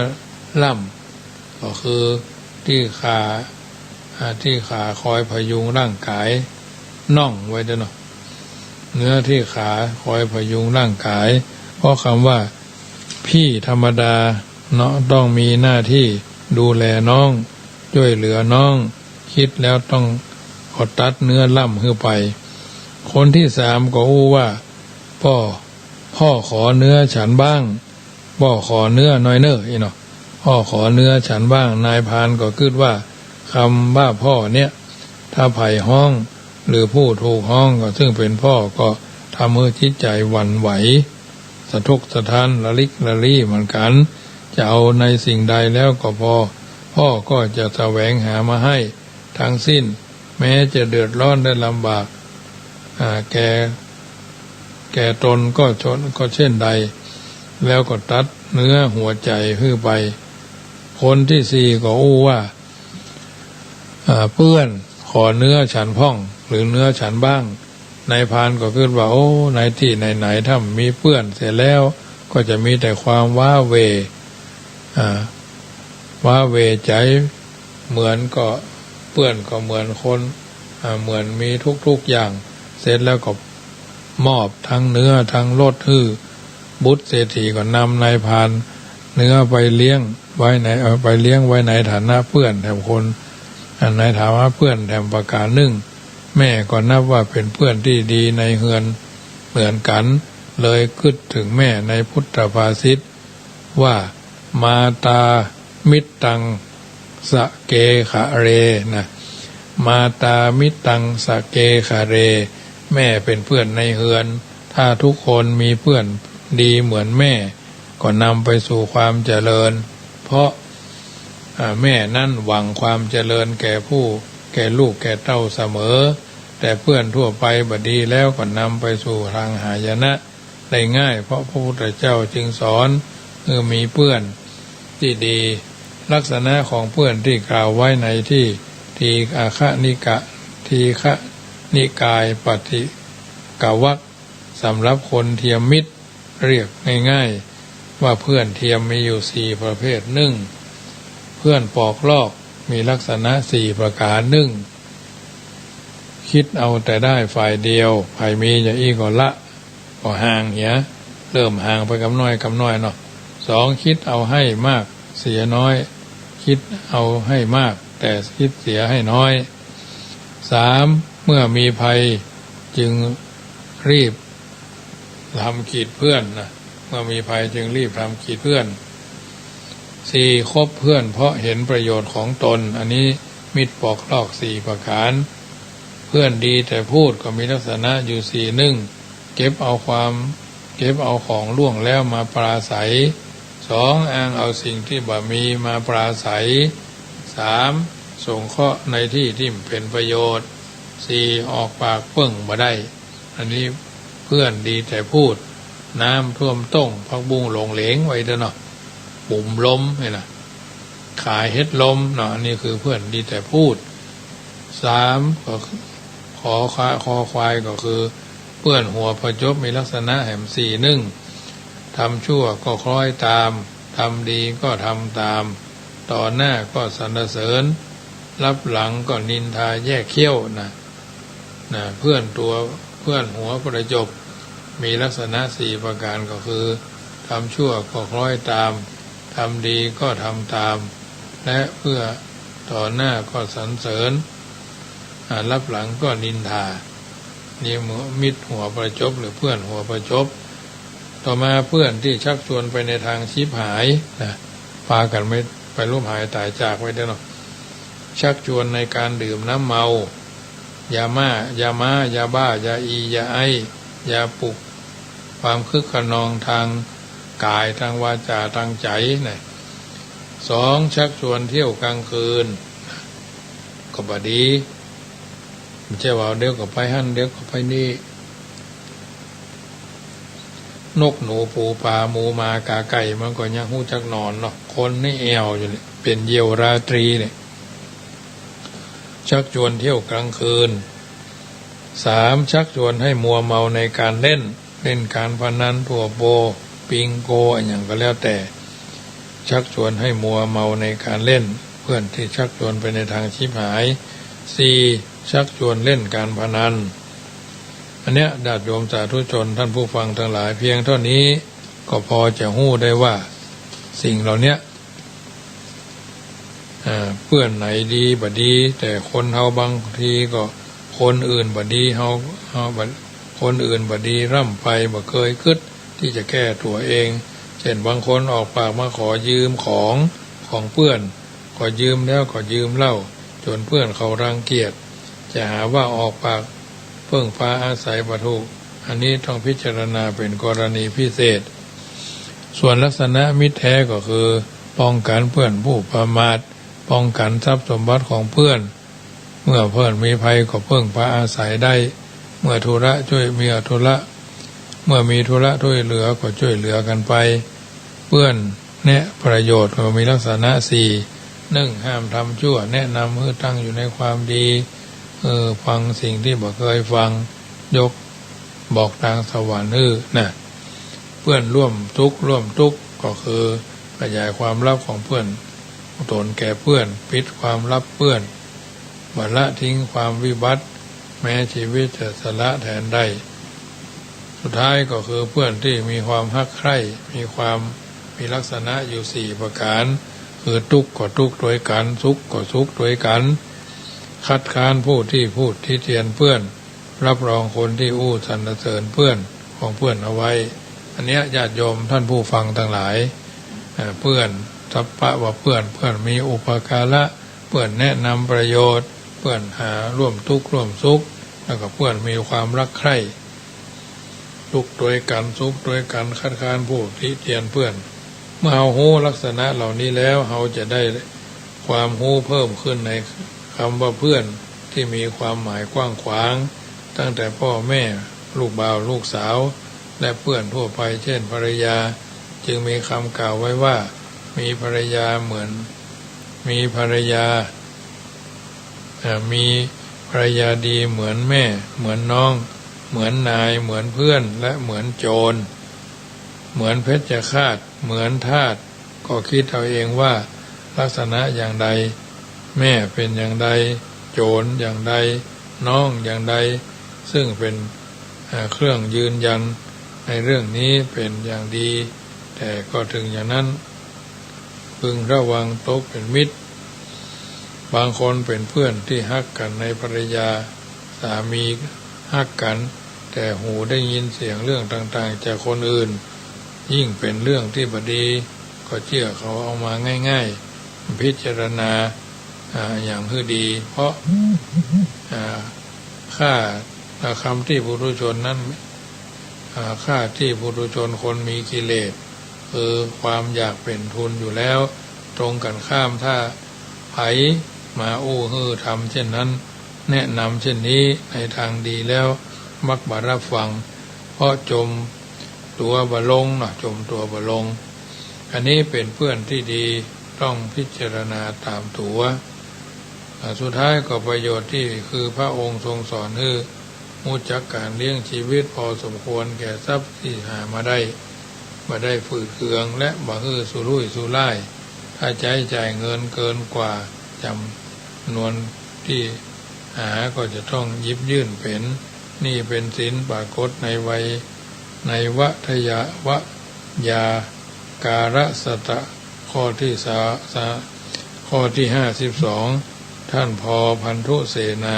ล่ำก็คือที่ขาคอยพยุงร่างกายน่องไว้ด้วยเนื้อที่ขาคอยพยุงร่างกายเพราะคำว่าพี่ธรรมดาต้องมีหน้าที่ดูแลน้องช่วยเหลือน้องคิดแล้วต้องกดตัดเนื้อล่ำขึ้นไปคนที่3ก็อู้ว่าพ่อขอเนื้อฉันบ้างพ่อขอเนื้อน้อยพ่อขอเนื้อฉันบ้างนายพรานก็คิดว่าคำว่าพ่อเนี่ยถ้าไผ่ห้องหรือผู้ถูกห้องก็ซึ่งเป็นพ่อก็ทำให้จิตใจหวั่นไหวสะทกสะท้านละลิกละลี่เหมือนกันจะเอาในสิ่งใดแล้วก็พ่อก็จะแสวงหามาให้ทั้งสิ้นแม้จะเดือดร้อนได้ลำบากแก่ตนก็เช่นใดแล้วก็ตัดเนื้อหัวใจขึ้นไปคนที่4ก็อู้ว่าเพื่อนขอเนื้อฉันพ่องหรือเนื้อฉันบ้างนายพรานก็คิดว่าโอ้ในที่ไหนถ้ามีเพื่อนเสร็จแล้วก็จะมีแต่ความว้าเหวใจเหมือนก็เพื่อนก็เหมือนคนเหมือนมีทุกอย่างเสร็จแล้วก็มอบทั้งเนื้อทั้งรถบุตรเศรษฐีก็นำนายพรานเนื้อไปเลี้ยงไว้ในฐานะเพื่อนแถมคนในฐานะเพื่อนแถมประการหนึ่ง แม่ก็นับว่าเป็นเพื่อนที่ดีในเฮือนเหมือนกันเลยคิดถึงแม่ในพุทธภาษิตว่ามาตามิตตังสะเกขะเรนะมาตามิตตังสะเกขะเรแม่เป็นเพื่อนในเฮือนถ้าทุกคนมีเพื่อนดีเหมือนแม่ก็นำไปสู่ความเจริญเพราะแม่นั่นหวังความเจริญแก่ลูกแก่เต้าเสมอแต่เพื่อนทั่วไปบดีแล้วก็นำไปสู่ทางหายนะได้ง่ายเพราะพระพุทธเจ้าจึงสอนมีเพื่อนที่ดีลักษณะของเพื่อนที่กล่าวไว้ในที่ทีอาคะนิกะทีฆะนิกายปฏิกาวัคสำหรับคนเทียมมิตรเรียกง่ายๆว่าเพื่อนเทียมมีอยู่4ประเภทเพื่อนปอกลอกมีลักษณะ4ประการคิดเอาแต่ได้ฝ่ายเดียวฝ่ายมีอย่าอี้ก็ละก็ห่างเหียเริ่มห่างไปกำน้อยเนาะ2คิดเอาให้มากเสียน้อยคิดเอาให้มากแต่คิดเสียให้น้อย3เมื่อมีภัยจึงรีบทำกีดเพื่อนนะเมื่อมีภัยจึงรีบทำกีดเพื่อน4คบเพื่อนเพราะเห็นประโยชน์ของตนอันนี้มิตรปอกลอก4ประการเพื่อนดีแต่พูดก็มีลักษณะอยู่4เก็บเอาของล่วงแล้วมาปราศัย2อ้างเอาสิ่งที่บ่มีมาปราศัย3ส่งเคราะห์ในที่ที่เป็นประโยชน์4ออกปากเปิ้งบ่ได้อันนี้เพื่อนดีแต่พูดน้ำท่วมต้งพักบุ้งหลงเหลงไว้เด้อเนาะปุ่มล้มนี่นะขายเฮ็ดล้มเนาะอันนี้คือเพื่อนดีแต่พูด3ก็คอควายก็คือเพื่อนหัวประจบมีลักษณะแห่ง4ทำชั่วก็คล้อยตามทำดีก็ทำตามต่อหน้าก็สรรเสริญรับหลังก็นินทาแยกเขี้ยวนะเพื่อนหัวประจบมีลักษณะ4ประการก็คือทำชั่วก็คล้อยตามทำดีก็ทำตามและเพื่อต่อหน้าก็สรรเสริญรับหลังก็นินทานี่มิตรหัวประจบหรือเพื่อนหัวประจบต่อมาเพื่อนที่ชักชวนไปในทางชิบหายนะพากันไม่ไปร่วมหายตายจากไว้ได้หรอกชักชวนในการดื่มน้ำเมายาบ้ายาอียาไอยาปลุกความคึกขนองทางกายทางวาจาทางใจนะ2ชักชวนเที่ยวกลางคืนก็บ่ดีไม่ใช่ว่าเดี๋ยวก็ไปหั่นเดี๋ยวก็ไปนี่นกหนูปูปลาหมูมากาไก่มันก็ยังหู้จักนอนเนาะคนนี่แอวอยู่เลยเป็นเหยี่ยวราตรีเนี่ยชักชวนเที่ยวกลางคืน3ชักชวนให้มัวเมาในการเล่นการพนันถั่วโปปิงโกอย่างก็แล้วแต่ชักชวนให้มัวเมาในการเล่นเพื่อนที่ชักชวนไปในทางชิบหาย4ชักชวนเล่นการพนันอันเนี้ยญาติโยมสาธุชนท่านผู้ฟังทั้งหลายเพียงเท่านี้ก็พอจะหู้ได้ว่าสิ่งเหล่านี้เพื่อนไหนดีบ่ดีแต่คนเฮาบางทีก็คนอื่นบ่ดีเฮาคนอื่นบ่ดีร่ำไปบ่เคยคิดที่จะแก้ตัวเองเช่นบางคนออกปากมาขอยืมของเพื่อนก็ยืมแล้วก็ยืมเล่าจนเพื่อนเขารังเกียจจะหาว่าออกปากเพิ่งพาอาศัยบ่ถูกอันนี้ต้องพิจารณาเป็นกรณีพิเศษส่วนลักษณะมิตรแท้ก็คือป้องกันเพื่อนผู้ประมาทป้องกันทรัพย์สมบัติของเพื่อนเมื่อเพื่อนมีภัยก็เพิ่งพาอาศัยได้เมื่อธุระช่วยเมื่อมีธุระช่วยเหลือก็ช่วยเหลือกันไปเพื่อนแนะประโยชน์ก็มีลักษณะ4ห้ามทำชั่วแนะนำให้ตั้งอยู่ในความดีฟังสิ่งที่บ่เคยฟังยกบอกทางสวรรค์นะเพื่อนร่วมทุกข์ก็คือขยายความลับของเพื่อนตนแก่เพื่อนปิดความลับเพื่อนบ่ละทิ้งความวิบัติแม้ชีวิตจะสละแทนได้สุดท้ายก็คือเพื่อนที่มีความฮักใคร่มีลักษณะอยู่4ประการคือทุกข์ก็ทุกข์ด้วยกันสุขก็สุขด้วยกัน คัดค้านผู้ที่พูดที่เทียนเพื่อนรับรองคนที่อู้สรรเสริญเพื่อนของเพื่อนเอาไว้อันเนี้ยญาติโยมท่านผู้ฟังทั้งหลายเพื่อนสัพพะว่าเพื่อนมีอุปการะเพื่อนแนะนำประโยชน์เพื่อนหาร่วมทุกข์ร่วมสุขแล้วก็เพื่อนมีความรักใคร่ทุกข์ด้วยกันสุขด้วยกันคัดค้านผู้ที่เทียนเพื่อนเมื่อเราหู้ลักษณะเหล่านี้แล้วเราจะได้ความหู้เพิ่มขึ้นในคำว่าเพื่อนที่มีความหมายกว้างขวางตั้งแต่พ่อแม่ลูกบ่าวลูกสาวและเพื่อนทั่วไปเช่นภรรยาจึงมีคำกล่าวไว้ว่ามีภรรยาเหมือนมีภรรยามีภรรยาดีเหมือนแม่เหมือนน้องเหมือนนายเหมือนเพื่อนและเหมือนโจรเหมือนเพชฌฆาตเหมือนทาสก็คิดเอาเองว่าลักษณะอย่างใดแม่เป็นอย่างใดโจรอย่างใดน้องอย่างใดซึ่งเป็นเครื่องยืนยันในเรื่องนี้เป็นอย่างดีแต่ก็ถึงอย่างนั้นพึงระวังตกเป็นมิตรบางคนเป็นเพื่อนที่ฮักกันในภรรยาสามีฮักกันแต่หูได้ยินเสียงเรื่องต่างๆจากคนอื่นยิ่งเป็นเรื่องที่บดีก็เชื่อเขาเอามาง่ายๆพิจารณาอย่างคือดีเพราะค่าคำที่ปุถุชนนั้นค่าที่ปุถุชนคนมีกิเลสคือความอยากเป็นทุนอยู่แล้วตรงกันข้ามถ้าไผมาอู้ฮือทำเช่นนั้นแนะนำเช่นนี้ในทางดีแล้วมักบารับฟังเพราะจมตัวบะลงจมตัวบะลงอันนี้เป็นเพื่อนที่ดีต้องพิจารณาตามตัวสุดท้ายก็ประโยชน์ที่คือพระองค์ทรงสอนคือรู้จักการเลี้ยงชีวิตพอสมควรแก่ทรัพย์ที่หามาได้ฝืดเคืองและบ่ฮือสุรุ่ยสุร่ายถ้าจ่ายเงินเกินกว่าจำนวนที่หาก็จะต้องยิบยื่นเป็นนี่เป็นศีลปรากฏในวัยในวัฏยวะยาการสตะข้อที่ข้อที่52ท่านพอพันธุเสนา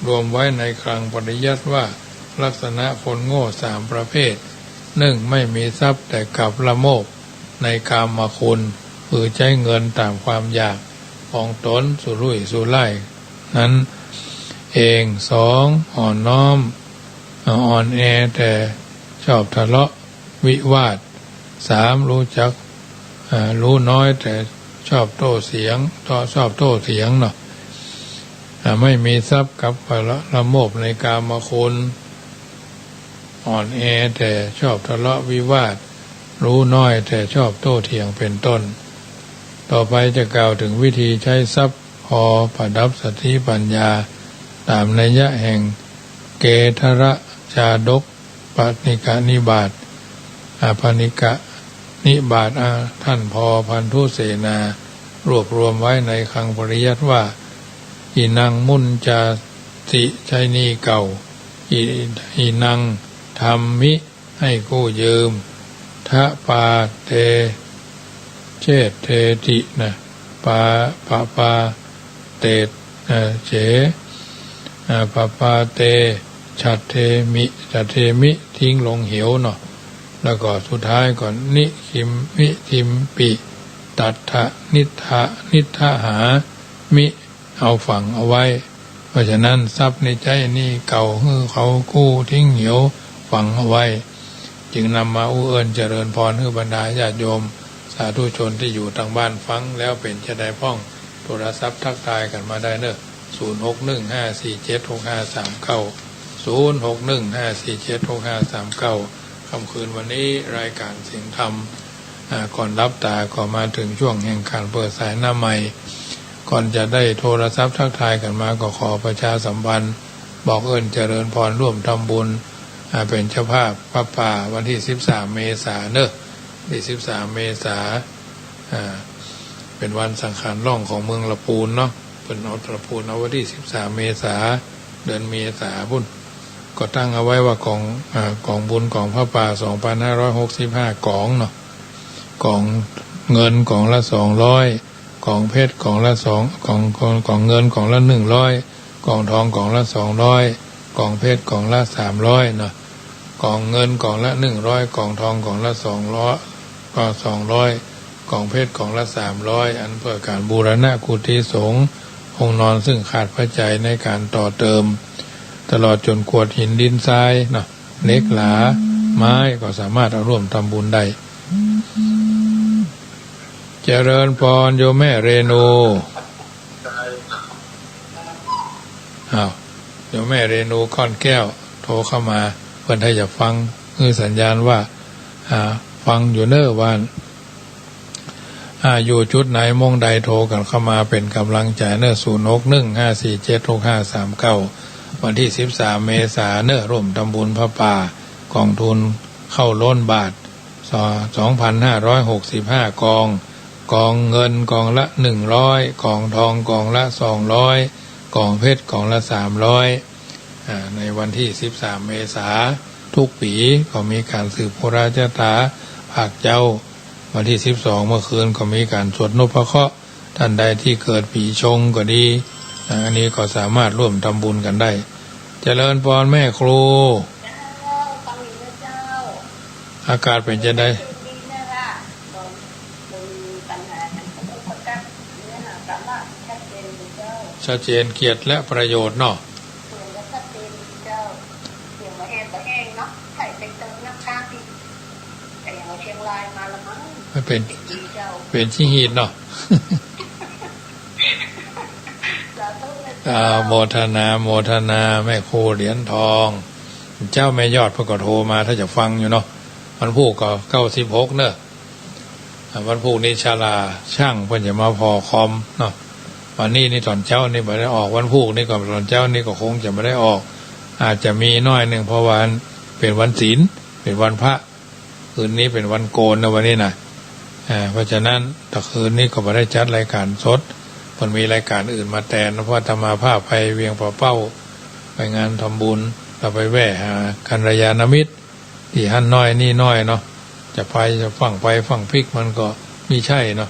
รวมไว้ในคลังปริยัติว่าลักษณะคนโง่3ประเภท1ไม่มีทรัพย์แต่กลับละโมบในกามคุณคือใช้เงินตามความอยากของตนสุรุ่ยสุร่ายนั้นเอง2อ่อนน้อมอ่อนแอแต่ชอบทะเลาะวิวาท3รู้จักรู้น้อยแต่ชอบโต้เถียงเนาะไม่มีทรัพย์กับละโมบในกามคุณอ่อนแอแต่ชอบทะเลาะวิวาทรู้น้อยแต่ชอบโต้เถียงเป็นต้นต่อไปจะกล่าวถึงวิธีใช้ทรัพย์พอประดับสติปัญญาตามนัยยะแห่งเกทระชาดกปณิกนิบาตปณิกนิบาตท่านพอพันธุเสนารวบรวมไว้ในคลังปริยัติว่าอีนังมุนจาติใช้หนี้เก่าอีนังธรรมิให้กู้ยืมทะปาเตเชตเทติปาเตเฉปาเตฉัตเทมิทิ้งลงเหวเนาะแล้วก็สุดท้ายก่อนนิคิมมิทิมปิตัทธะนิทธหามิเอาฝังเอาไว้เพราะฉะนั้นทรัพย์ในใจนี่เก่าเขากู้ทิ้งเหวฝังเอาไว้จึงนำมาอู้เอิญเจริญพรให้บรรดาญาติโยมสาธุชนที่อยู่ทางบ้านฟังแล้วเป็นจะได้พ้องโทรศัพท์ทักทายกันมาได้เนอะ0615476539 0615476539ค่ำคืนวันนี้รายการเสียงธรรมก่อนรับตาก็มาถึงช่วงแห่งการเปิดสายหน้าใหม่ก่อนจะได้โทรศัพท์ทักทายกันมาก็ขอประชาสัมพันธ์บอกเอิญเจริญพรร่วมทำบุญเป็นเจ้าภาพพระป่าวันที่13เมษายนเนอะที่13เมษายนเป็นวันสังขารล่องของเมืองละปูนเนาะเป็นเอาละปูนเอาวันที่13เมษายนเดือนเมษายนบุญก็ตั้งเอาไว้ว่ากองบุญของพระป่า2565กองเนาะกองเงินกองละ200 กล่องเพชรกล่องละ2กล่องเงินกล่องละ100กล่องทองกล่องละ200กล่องเพชรกล่องละ300เนาะกล่องเงินกล่องละ100กล่องทองกล่องละ200ก็200กล่องเพชรกล่องละ300อันเพื่อการบูรณะกุฏิสงฆ์องค์นอนซึ่งขาดปัจจัยในการต่อเติมตลอดจนกรวดหินดินทรายเนาะเหล็กหลาไม้ก็สามารถเอาร่วมทำบุญได้เจริญพรโยมแม่เรนูโยมแม่เรนูค่อนแก้วโทรเข้ามาเพื่อนให้จะฟังคือสัญญาณว่าฟังอยู่เน้อวันอยู่จุดไหนมงใดโทรกันเข้ามาเป็นกำลังใจเน้อ0615476539วันที่13เมษายนเน้อร่วมทำบุญพระป่ากองทุนเข้าล้นบาท2,565 กองเงินกองละ100กองทองกองละ200กองเพชรกองละ300ในวันที่13เมษายนทุกปีก็มีการสืบพระราชถาภาคเจ้าวันที่12เมื่อคืนก็มีการสวดนพเคราะห์ท่านใดที่เกิดปีชงก็ดีอันนี้ก็สามารถร่วมทำบุญกันได้เจริญพรแม่ครูอากาศเป็นจะได้ชัดเจนเกียรติและประโยชน์เนาะไม่เป็นชิฮีดเนาะโมทนาแม่ครูเหรียญทองเจ้าแม่ยอดเพิ่งก็โทรมาถ้าจะฟังอยู่เนาะวันพุธก็96เนอะวันพุธนี้ชาลาช่างเพิ่นจะมาพอคอมเนาะวันนี้นี่ตอนเช้านี่ไม่ได้ออกวันพุธนี่ก็ตอนเช้านี่ก็คงจะไม่ได้ออกอาจจะมีน้อยหนึ่งเพราะวันเป็นวันศีลเป็นวันพระคืนนี้เป็นวันโกนนะวันนี้นะเพราะฉะนั้นตะคืนนี้ก็ไม่ได้จัดรายการสดมันมีรายการอื่นมาแทนเพราะธรรมาภาพไปเวียงป่าเป้าไปงานทำบุญเราไปแวะหากัลยาณมิตรที่หั่นน้อยนี่น้อยเนาะจะฝั่งไปฝั่งพริกมันก็มีใช่เนาะ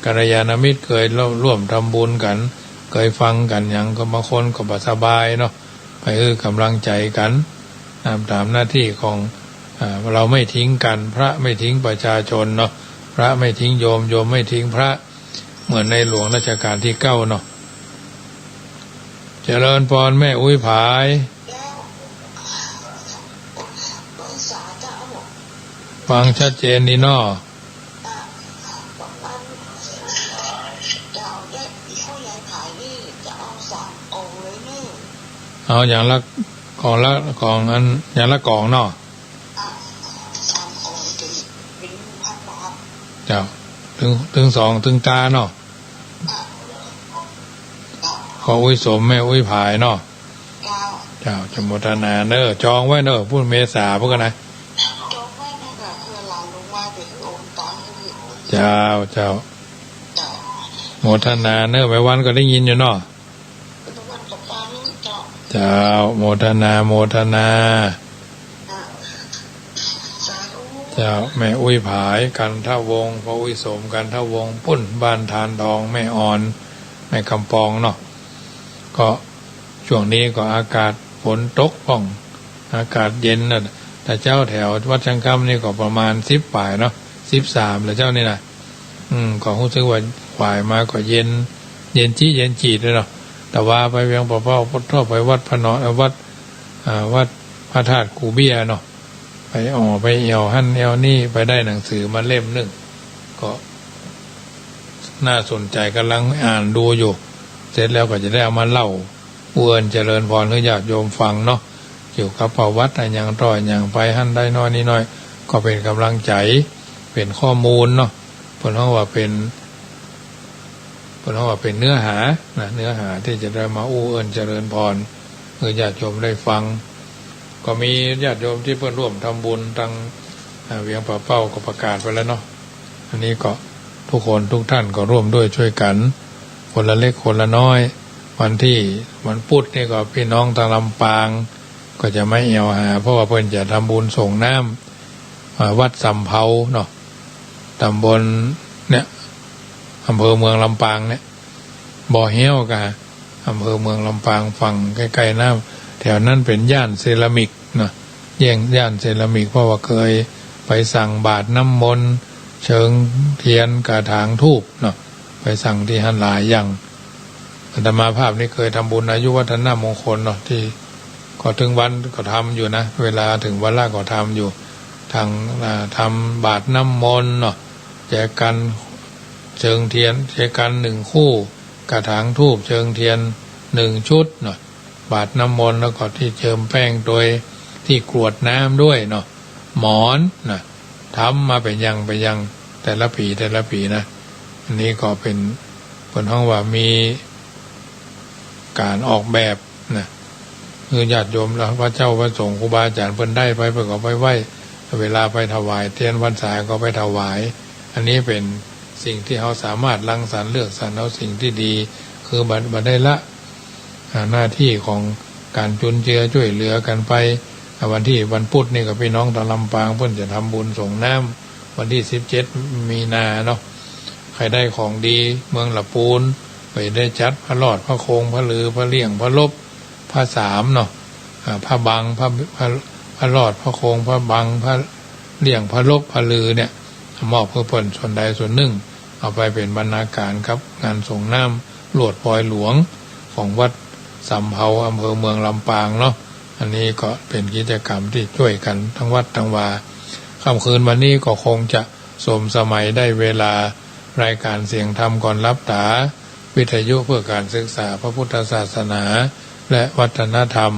กัลยาณมิตรเคยร่วมทำบุญกันเคยฟังกันอย่างก็บางคนก็สบายเนาะไปกำลังใจกันตามหน้าที่ของเราไม่ทิ้งกันพระไม่ทิ้งประชาชนเนาะพระไม่ทิ้งโยมไม่ทิ้งพระเหมือนในหลวงรัชกาลที่9เนาะเจริญพรแม่อุ้ยผายฟังชัดเจนดีเนาะเอาอย่างละกองอันอย่างละกองเนาะเจ้าถึง2ถึงตาเนาะขออุ้ยสมแม่อุ้ยผายเนาะเจ้าจโมทนาเนอจองไว้เนอพูดเมษาพวกกันนะเจ้าโมทนาเนอไปวันก็ได้ยินอยู่เนาะเจ้าโมทนาเจ้าแม่อุ้ยผายกันท่าวงพระอุ้ยสมกันท่าวงปุ้นบ้านทานทองแม่อ่อนแม่คำปองเนาะก็ช่วงนี้ก็อากาศฝนตกป่องอากาศเย็นนะแต่เจ้าแถววัดชังคำนี่ก็ประมาณ10 ป่ายเนาะ13แล้วเจ้านี่นะก็รู้สึกว่าป่ายมาก็เย็นจีดเลยเนาะแต่ว่าไปเวียงป่าเป้าพุทธไปวัดพระนอนวัดพระธาตุกูเบียเนาะไปเอวหั่นเอวนี่ไปได้หนังสือมาเล่มหนึ่งก็น่าสนใจกำลังอ่านดูอยู่เสร็จแล้วก็จะได้เอามาเล่าเจริญพรให้ญาติโยมฟังเนาะเกี่ยวกับประวัติอย่างต่อยอย่างไปหั่นได้น้อยนิดหน่อยก็เป็นกำลังใจเป็นข้อมูลเนาะเพราะว่าเป็นเนื้อหาที่จะได้มาเจริญพรให้ญาติโยมได้ฟังก็มีญาติโยมที่เพื่อนร่วมทำบุญทางเวียงป่าเป้าก็ประกาศไปแล้วเนาะอันนี้ก็ทุกคนทุกท่านก็ร่วมด้วยช่วยกันคนละเล็กคนละน้อยวันพุธนี่ก็พี่น้องทางลำปางก็จะไม่เอวหาเพราะว่าเพื่อนจะทำบุญส่งน้ำวัดสำเภาเนาะตำบลเนี่ย อำเภอเมืองลำปางเนี่ยบ่อเหี้ยวกะอำเภอเมืองลำปางฝั่งใกล้ๆน้ำแถวนั้นเป็นย่านเซรามิกเนาะย่านเซรามิกเพราะว่าเคยไปสั่งบาตรน้ำมนต์เชิงเทียนกระถางธูปเนาะไปสั่งที่หันหลายอย่างอาตมาภาพนี่เคยทำบุญอายุวัฒนมงคลเนาะที่ก็ถึงวันก็ทำอยู่นะเวลาถึงวันละก็ทำอยู่ทางทำบาตรน้ำมนต์เนาะแจกกันเชิงเทียนแจกกัน1 คู่กระถางธูปเชิงเทียน1 ชุดเนาะบาตรน้ำมนต์แล้วก็ที่เจิมแป้งโดยที่กรวดน้ำด้วยเนาะหมอนนะทำมาเป็นยังแต่ละปีนะอันนี้ก็เป็นห้องว่ามีการออกแบบนะคือญาติโยมแล้วพระเจ้าพระสงฆ์ครูบาอาจารย์เพิ่นได้ไปเพิ่นก็ไปไหว้เวลาไปถวายเทียนพรรษาก็ไปถวายอันนี้เป็นสิ่งที่เขาสามารถรังสรรค์เลือกสรรเอาสิ่งที่ดีคือบัดได้ละหน้าที่ของการจุนเจือช่วยเหลือกันไปวันพุธนี่กับพี่น้องตะลำปางเพิ่นจะทำบุญส่งน้ำวันที่17 มีนาเนาะใครได้ของดีเมืองละปูนไปได้จัดพระรอดพระโคงพระลือพระเลี่ยงพระลบพระสามเนาะพระบังพระรอดพระโคงพระบังพระเลี่ยงพระลบพระลือเนี่ยมอบเพื่อผลส่วนใดส่วนหนึ่งเอาไปเป็นบรรณาการครับงานส่งน้ำหลวดปอยหลวงของวัดสำเภาอำเภอเมืองลำปางเนาะอันนี้ก็เป็นกิจกรรมที่ช่วยกันทั้งวัดทั้งวาค่ำคืนวันนี้ก็คงจะสมสมัยได้เวลารายการเสียงธรรมก่อนรับตาวิทยุเพื่อการศึกษาพระพุทธศาสนาและวัฒนธรรม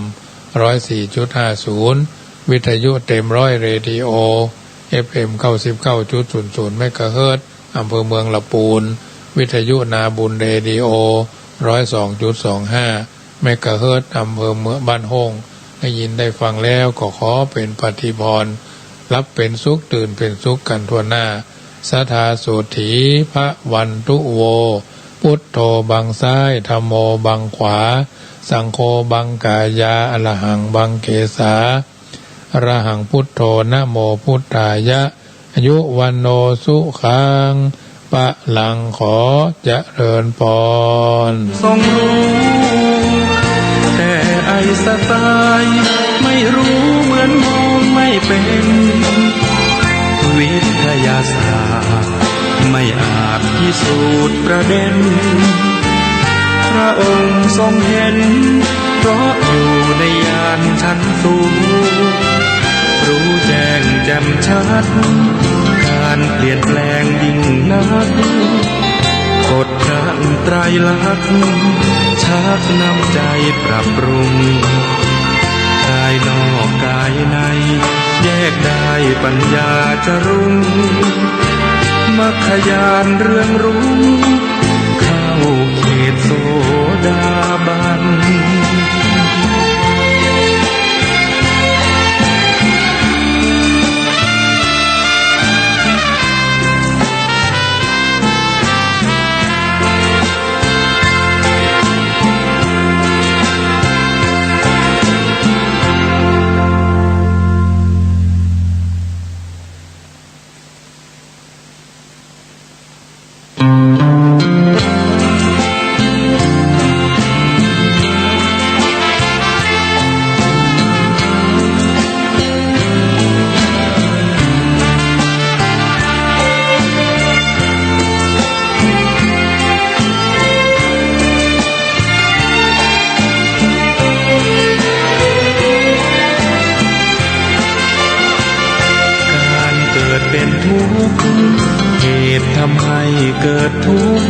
104.50 วิทยุเต็มร้อยเรดิโอ FM 99.00 เมกะเฮิรตซ์อำเภอเมืองละปูนวิทยุนาบุญเรดิโอ 102.25 เมกะเฮิรตซ์อำเภอเมืองบ้านโฮงได้ยินได้ฟังแล้วก็ขอเป็นปฏิพรรับเป็นสุขตื่นเป็นสุขกันทั่วหน้าสัทธาโสถีพระวันตุโวพุทโธบังซ้ายธัมโมบังขวาสังโฆบังกายาอรหังบังเกสาอรหังพุทโธนะโมพุทธายะอายุวันโนสุขังปะลังขอเจริญพรทรงรู้แต่ไอสไตล์ไม่รู้เหมือนมองไม่เป็นวิทยาศาสตร์ไม่อาจพิสูจน์ประเด็นพระองค์ทรงเห็นเพราะอยู่ในญาณชั้นสูงรู้แจ้งแจ่มชัดการเปลี่ยนแปลงยิ่งนักกฎพระไตรลักษณ์ชักนำใจปรับปรุงกายนอกกายในแยกได้ปัญญาจะรุ่งมรรคญาณเรืองรุ่งเข้าเขตโสดาบันทำให้เกิดทุกข์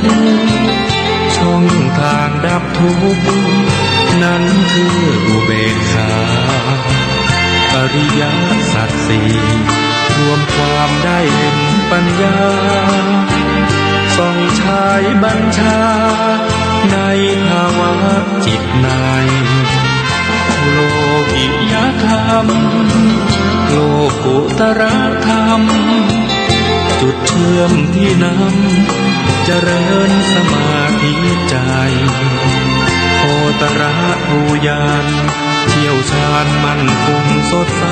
ช่องทางดับทุกข์นั้นคืออุเบกขาอริยสัจสี่รวมความได้เห็นปัญญาส่องฉายบัญชาในภาวะจิตในโลกิยธรรมโลกุตรธรรมจุดเชื่อมที่นำเจริญสมาธิใจโคตระภูญาณเที่ยวชาญมั่นคงสดใส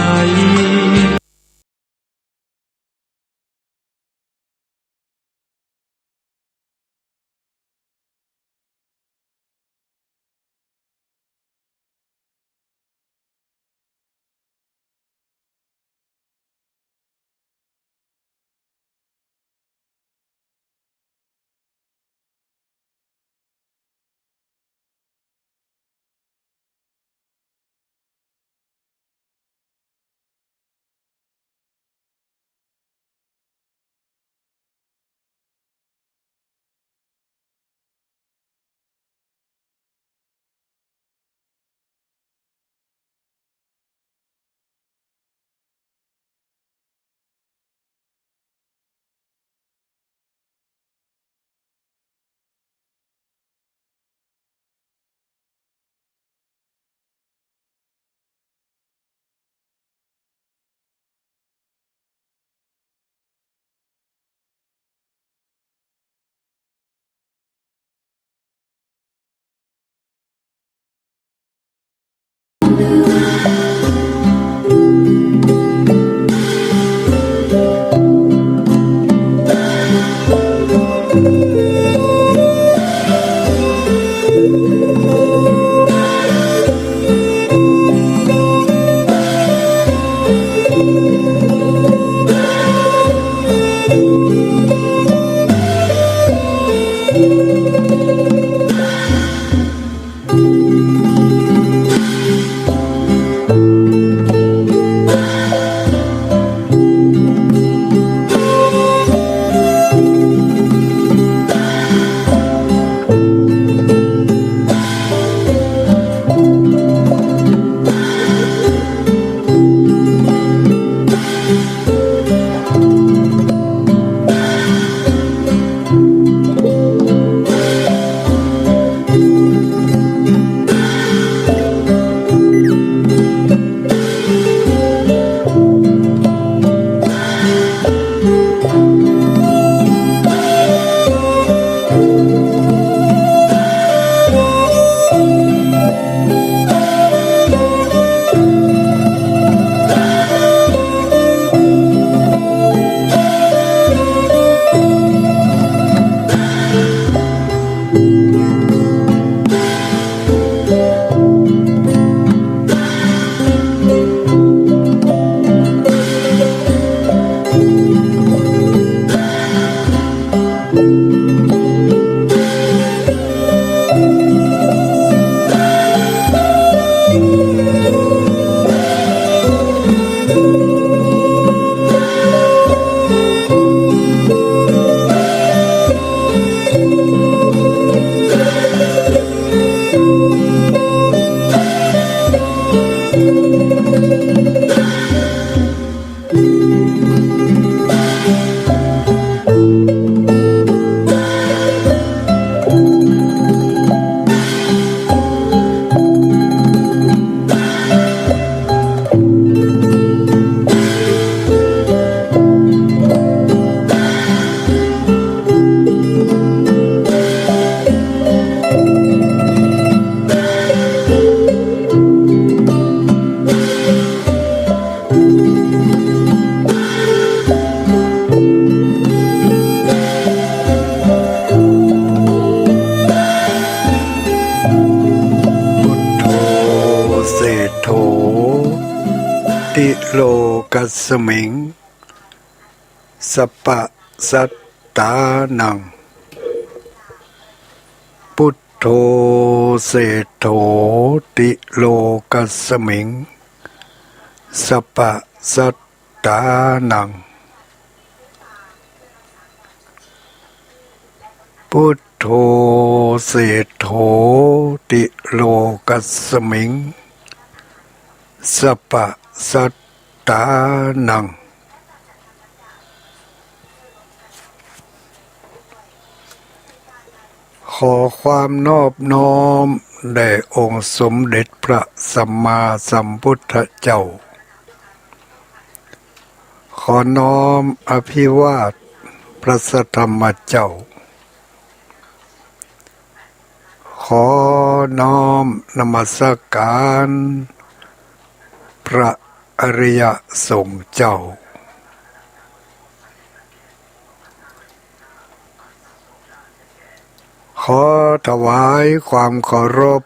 โถติโลกัสมิงสัปปะสัตตานังพุทโธเศโถติโลกัสมิงสัปปะสัตตานังพุทโธเศโถติโลกัสมิงสัปปะสัตตานังขอความนอบน้อมแด่องค์สมเด็จพระสัมมาสัมพุทธเจ้าขอน้อมอภิวาทพระสัทธรรมเจ้าขอน้อมนมัสการพระอริยสงฆ์เจ้าขอถวายความเคารพ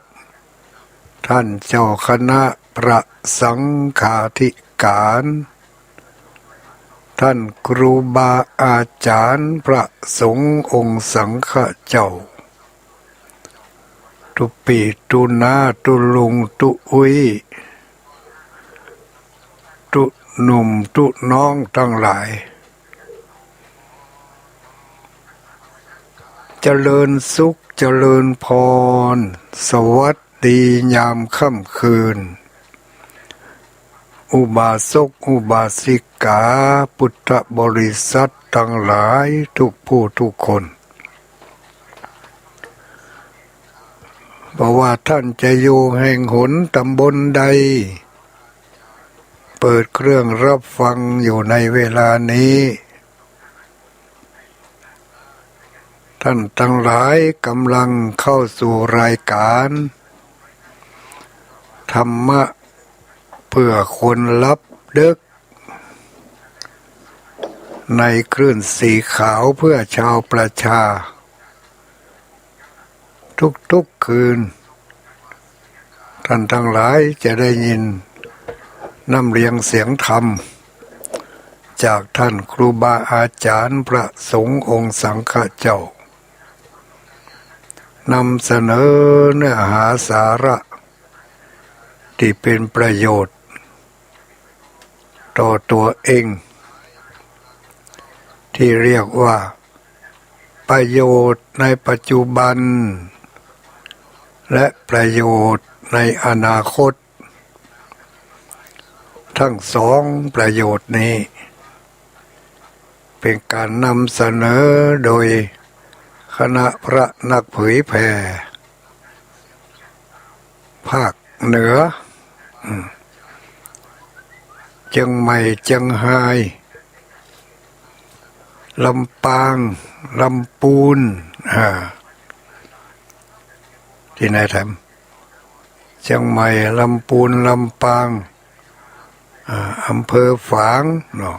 ท่านเจ้าคณะพระสังฆาธิการท่านครูบาอาจารย์พระสงฆ์องค์สังฆเจ้าตุปีตุนาตุลุงตุอุยตุหนุ่มตุน้องทั้งหลายเจริญสุขเจริญพรสวัสดียามค่ำคืนอุบาสกอุบาสิกาพุทธบริษัททั้งหลายทุกผู้ทุกคนบอกว่าท่านจะอยู่แห่งหนตำบลใดเปิดเครื่องรับฟังอยู่ในเวลานี้ท่านทั้งหลายกำลังเข้าสู่รายการธรรม พื่อคนรับดึกในคลื่นสีขาวเพื่อชาวประชาทุกคืนท่านทั้งหลายจะได้ยินน้ำเรียงเสียงธรรมจากท่านครูบาอาจารย์พระสงฆ์องค์สังฆเจ้านำเสนอเนื้อหาสาระที่เป็นประโยชน์ต่อตัวเองที่เรียกว่าประโยชน์ในปัจจุบันและประโยชน์ในอนาคตทั้งสองประโยชน์นี้เป็นการนำเสนอโดยคณะพระนักเผยแผ่ภาคเหนือเชียงใหม่เชียงรายลำปางลำพูนที่ไหนแถมเชียงใหม่ลำพูนลำปางอำเภอฝางเนาะ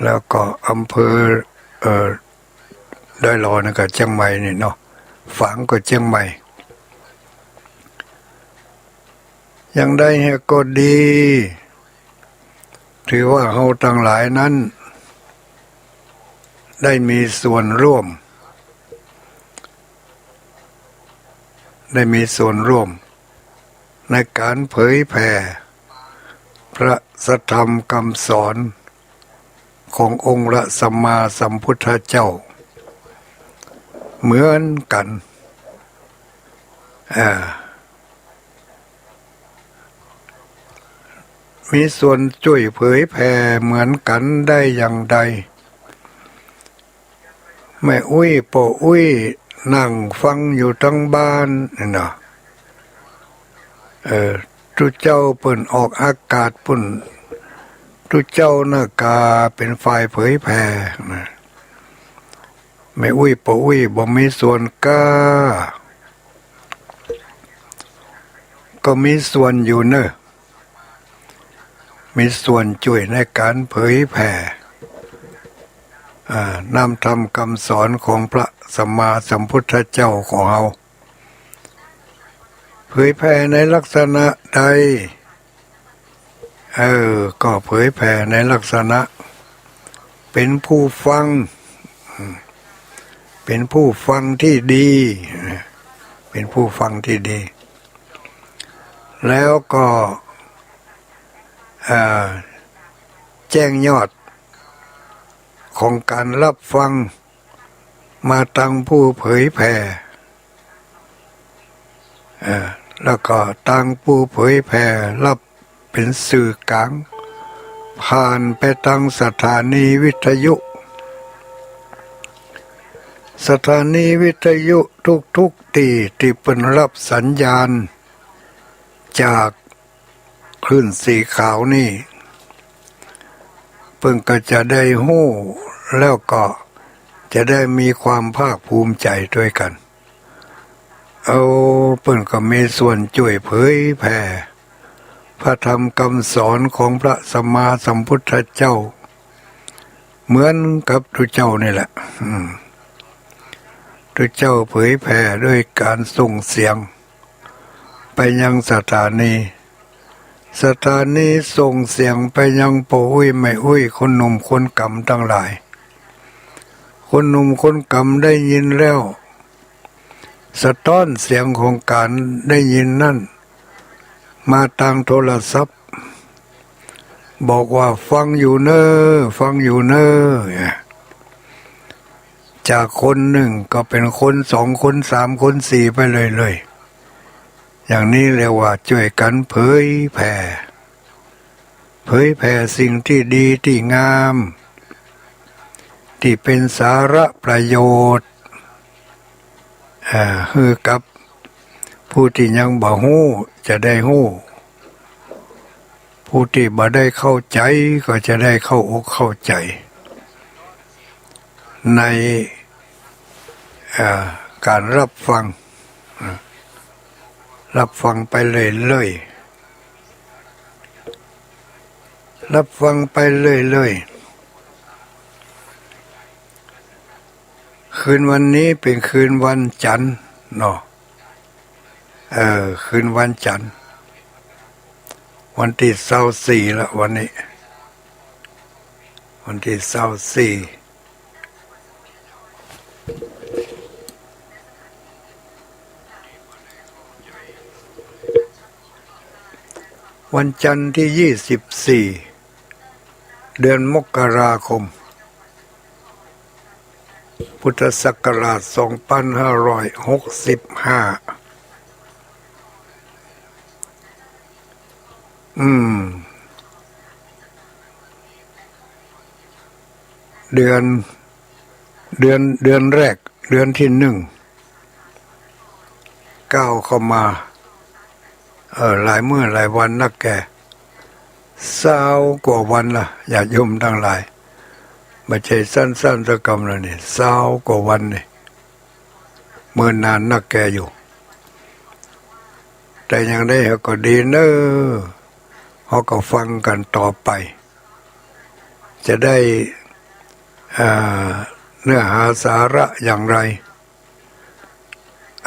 แล้วก็อำเภอได้รอนะก็เชียงใหม่นี่เนาะฝางก็เชียงใหม่ยังได้ก็ดีถือว่าเราทั้งหลายนั้นได้มีส่วนร่วมในการเผยแผ่พระสัทธรรมคำสอนขององค์พระสัมมาสัมพุทธเจ้าเหมือนกันมีส่วนช่วยเผยแผ่เหมือนกันได้อย่างใดแม่อุ้ยปู่อุ้ยนั่งฟังอยู่ทั้งบ้านนี่นะทุกเจ้าเปิ่นออกอากาศปุ่นทุกเจ้าหน้ากาเป็นฝ่ายเผยแผ่นะแม่อุ้ยปู่อุ้ยบ่มีส่วนกล้าก็มีส่วนอยู่เนอะมีส่วนช่วยในการเผยแผ่นำธรรมคำสอนของพระสัมมาสัมพุทธเจ้าของเราเผยแผ่ในลักษณะใดก็เผยแผ่ในลักษณะเป็นผู้ฟังที่ดีเป็นผู้ฟังที่ดีแล้วก็แจ้งยอดของการรับฟังมาตั้งผู้เผยแผ่แล้วก็ตั้งผู้เผยแผ่รับเป็นสื่อกลางผ่านไปตั้งสถานีวิทยุทุกที่เป็นรับสัญญาณจากคลื่นสีขาวนี่เพิ่งก็จะได้หู้แล้วก็จะได้มีความภาคภูมิใจด้วยกันเพิ่นก็มีส่วนช่วยเผยแผ่พระธรรมคำสอนของพระสัมมาสัมพุทธเจ้าเหมือนกับทุกเจ้านี่แหละทุกเจ้าเผยแผ่ด้วยการส่งเสียงไปยังสถานีส่งเสียงไปยังปู่อุ้ยแม่อุ้ยคนหนุ่มคนกำทั้งหลายคนหนุ่มคนกำได้ยินแล้วสะท้อนเสียงของการได้ยินนั่นมาทางโทรศัพท์บอกว่าฟังอยู่เนอจากคนหนึ่งก็เป็นคนสองคนสามคนสี่ไปเลยอย่างนี้เรียกว่าช่วยกันเผยแผ่สิ่งที่ดีที่งามที่เป็นสาระประโยชน์ให้กับผู้ที่ยังบ่ฮู้จะได้ฮู้ผู้ที่บ่ได้เข้าใจก็จะได้เข้าอกเข้าใจในการรับฟังไปเลย รับฟังไปเรื่อยๆคืนวันนี้เป็นคืนวันจันทร์เนาะคืนวันจันทร์วันที่24ละวันนี้วันที่24วันจันทร์ที่24เดือนมกราคมพุทธศักราช2565เดือนแรกเดือนที่1ก้าวเข้ามาหลายมื้อหลายวันนักแก่20 กว่าวันละญาติโยมทั้งหลายไม่ใช่สั้นๆสักคำแล้วนี่20 กว่าวันนี่เมื่อนานนักแก่อยู่แต่ยังได้เขาก็ดีเนอะเขาก็ฟังกันต่อไปจะได้เนื้อหาสาระอย่างไร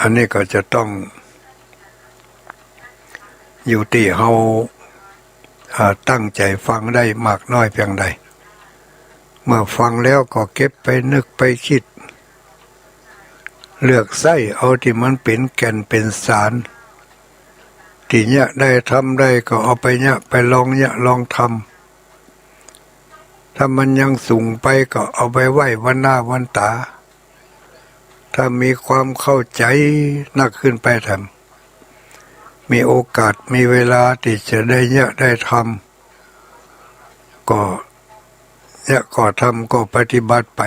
อันนี้ก็จะต้องอยู่ที่เราตั้งใจฟังได้มากน้อยเพียงใดเมื่อฟังแล้วก็เก็บไปนึกไปคิดเลือกไส้เอาที่มันเป็นแก่นเป็นสารที่เนี่ยได้ทำได้ก็เอาไปเนี่ยไปลองเนี่ยลองทำถ้ามันยังสูงไปก็เอาไปไหว้วันหน้าวันตาถ้ามีความเข้าใจนักขึ้นไปทำมีโอกาสมีเวลาที่จะได้เนี่ยได้ทำก็เนี่ยก็ทำก็ปฏิบัติไป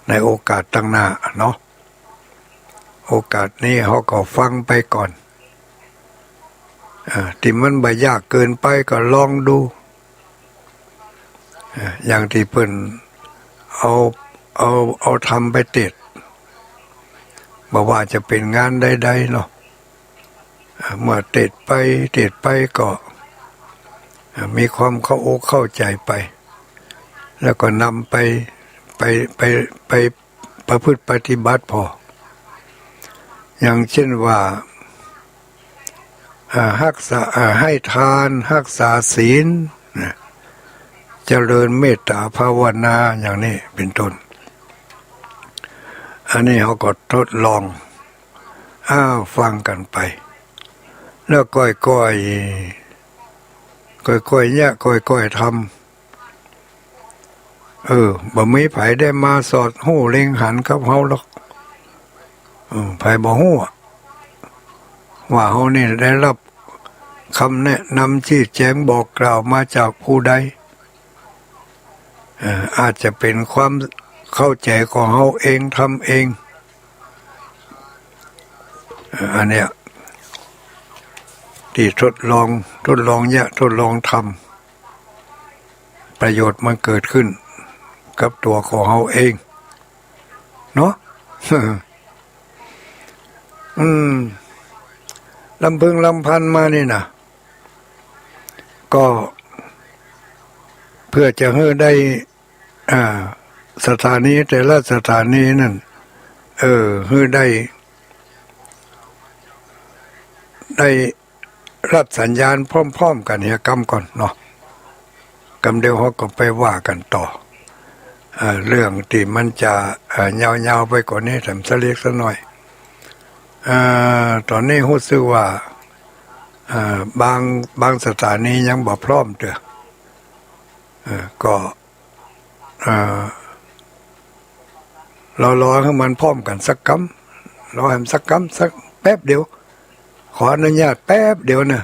ในโอกาสตั้งหน้าเนาะโอกาสนี้เขาก็ฟังไปก่อนที่มันไม่ยากเกินไปก็ลองดูอย่างที่เพิ่นเอาทำไปติดบอกว่าจะเป็นงานใดๆเนาะเมื่อติดไปก็มีความเข้าอกเข้าใจไปแล้วก็นำไปประพฤติปฏิบัติพออย่างเช่นว่าให้ทานรักษาศีลเจริญเมตตาภาวนาอย่างนี้เป็นต้นอันนี้เขาก็ทดลองฟังกันไปแล้วก้อยเนี่ยก้อยทำบ่มีไผได้มาสอดหู้เล็งหันกับเฮาหรอกไผบ่ฮู้ว่าเฮานี่ได้รับคำแนะนำชี้แจงบอกกล่าวมาจากผู้ใดอาจจะเป็นความเข้าใจของเฮาเองทำเองอันเนี้ยที่ทดลองเนี่ยทดลองทำประโยชน์มันเกิดขึ้นกับตัวของเฮาเองเนาะ ลำพึงลำพันมานี่นะก็เพื่อจะให้ได้สถานีแต่ละสถานีนั่นให้ได้รับสัญญาณพร้อมๆกันเฮียกรรมก่อนเนาะกำเดียวเขาก็ไปว่ากันต่อเรื่องที่มันจะยาวๆไปกว่านี้ทำสักเล็กสักหน่อยตอนนี้รู้สึกว่าบางสถานียังบ่พร้อมเด้อก็รอให้มันพร้อมกันสักกำรอให้มันสักกำสักแป๊บเดียวขออนุญาตแป๊บเดียวนะ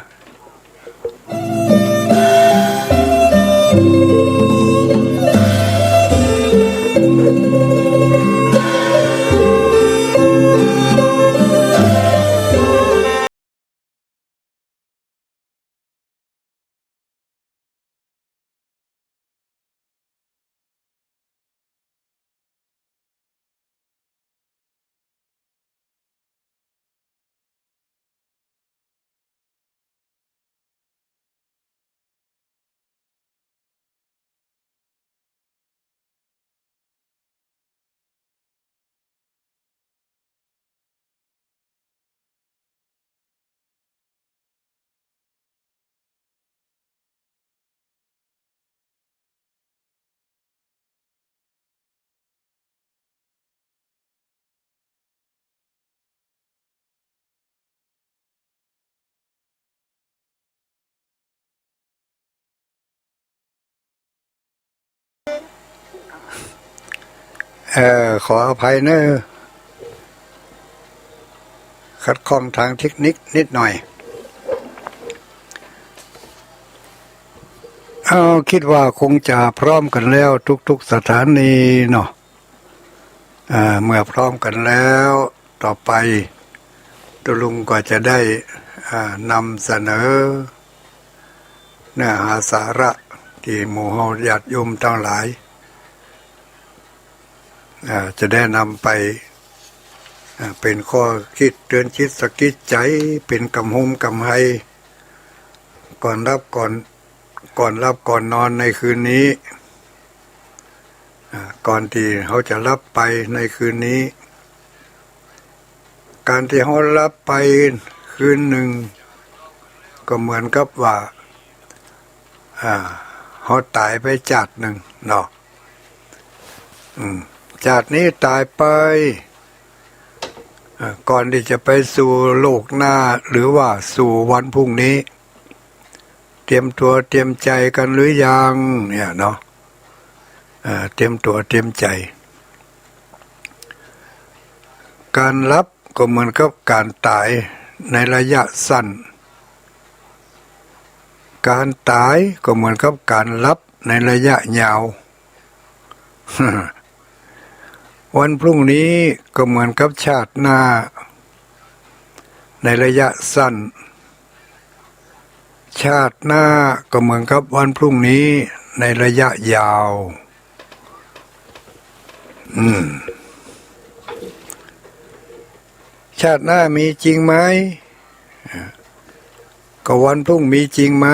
ขออภัยเนอะขัดข้องทางเทคนิคนิดหน่อยคิดว่าคงจะพร้อมกันแล้วทุกๆสถานีเนาะเมื่อพร้อมกันแล้วต่อไปตุลุงก็จะได้นำเสนอเนื้อหาสาระที่หมู่เฮาญาติโยมทั้งหลายจะได้นำไปเป็นข้อคิดเตือนคิดสะกิดใจเป็นกำหุมกำไฮก่อนรับก่อนนอนในคืนนี้ก่อนที่เขาจะรับไปในคืนนี้การที่เขารับไปคืนหนึ่งก็เหมือนกับว่าเขาตายไปจาดหนึ่งเนาะจาดนี้ตายไปก่อนที่จะไปสู่โลกหน้าหรือว่าสู่วันพรุ่งนี้เตรียมตัวเตรียมใจกันหรือยังเนี่ยเนาะเตรียมตัวเตรียมใจการรับก็เหมือนกับการตายในระยะสั้นการตายก็เหมือนกับการรับในระยะยาว วันพรุ่งนี้ก็เหมือนกับชาติหน้าในระยะสั้นชาติหน้าก็เหมือนกับวันพรุ่งนี้ในระยะยาวชาติหน้ามีจริงไหมก็วันพรุ่งมีจริงไหม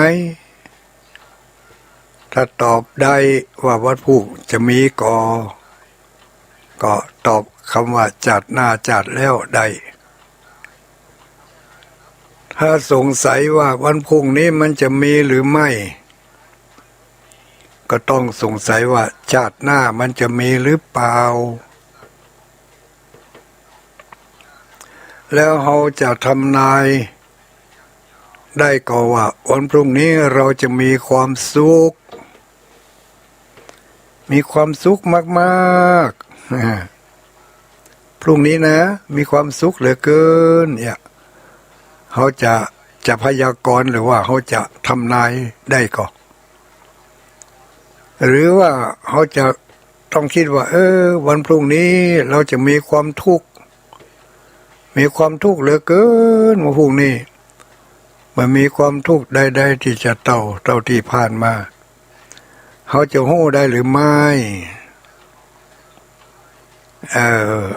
ถ้าตอบได้ว่าวันพรุ่งจะมีก็ตอบคำว่าจัดหน้าจัดแล้วได้ถ้าสงสัยว่าวันพรุ่งนี้มันจะมีหรือไม่ก็ต้องสงสัยว่าชาติหน้ามันจะมีหรือเปล่าแล้วเราจะทำนายได้ก็ว่าวันพรุ่งนี้เราจะมีความสุขมากๆพรุ่งนี้นะมีความสุขเหลือเกินเนี่ยเขาจะพยากรณ์หรือว่าเขาจะทำนายได้ก็หรือว่าเขาจะต้องคิดว่าวันพรุ่งนี้เราจะมีความทุกข์เหลือเกินวันพรุ่งนี้มันมีความทุกข์ใดๆที่จะเท่าที่ผ่านมาเขาจะโห้ได้หรือไม่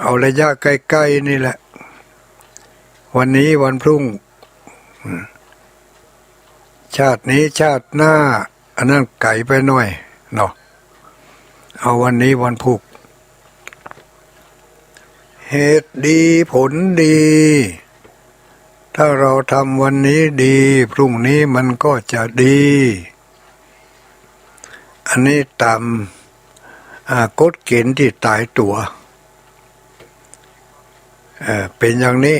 เอาระยะใกล้ๆนี่แหละวันนี้วันพรุ่งชาตินี้ชาติหน้าอันนั้นไกลไปหน่อยเนาะเอาวันนี้วันพรุ่งเหตุดีผลดีถ้าเราทำวันนี้ดีพรุ่งนี้มันก็จะดีอันนี้ตามกฎเกณฑ์ที่ตายตัวเป็นอย่างนี้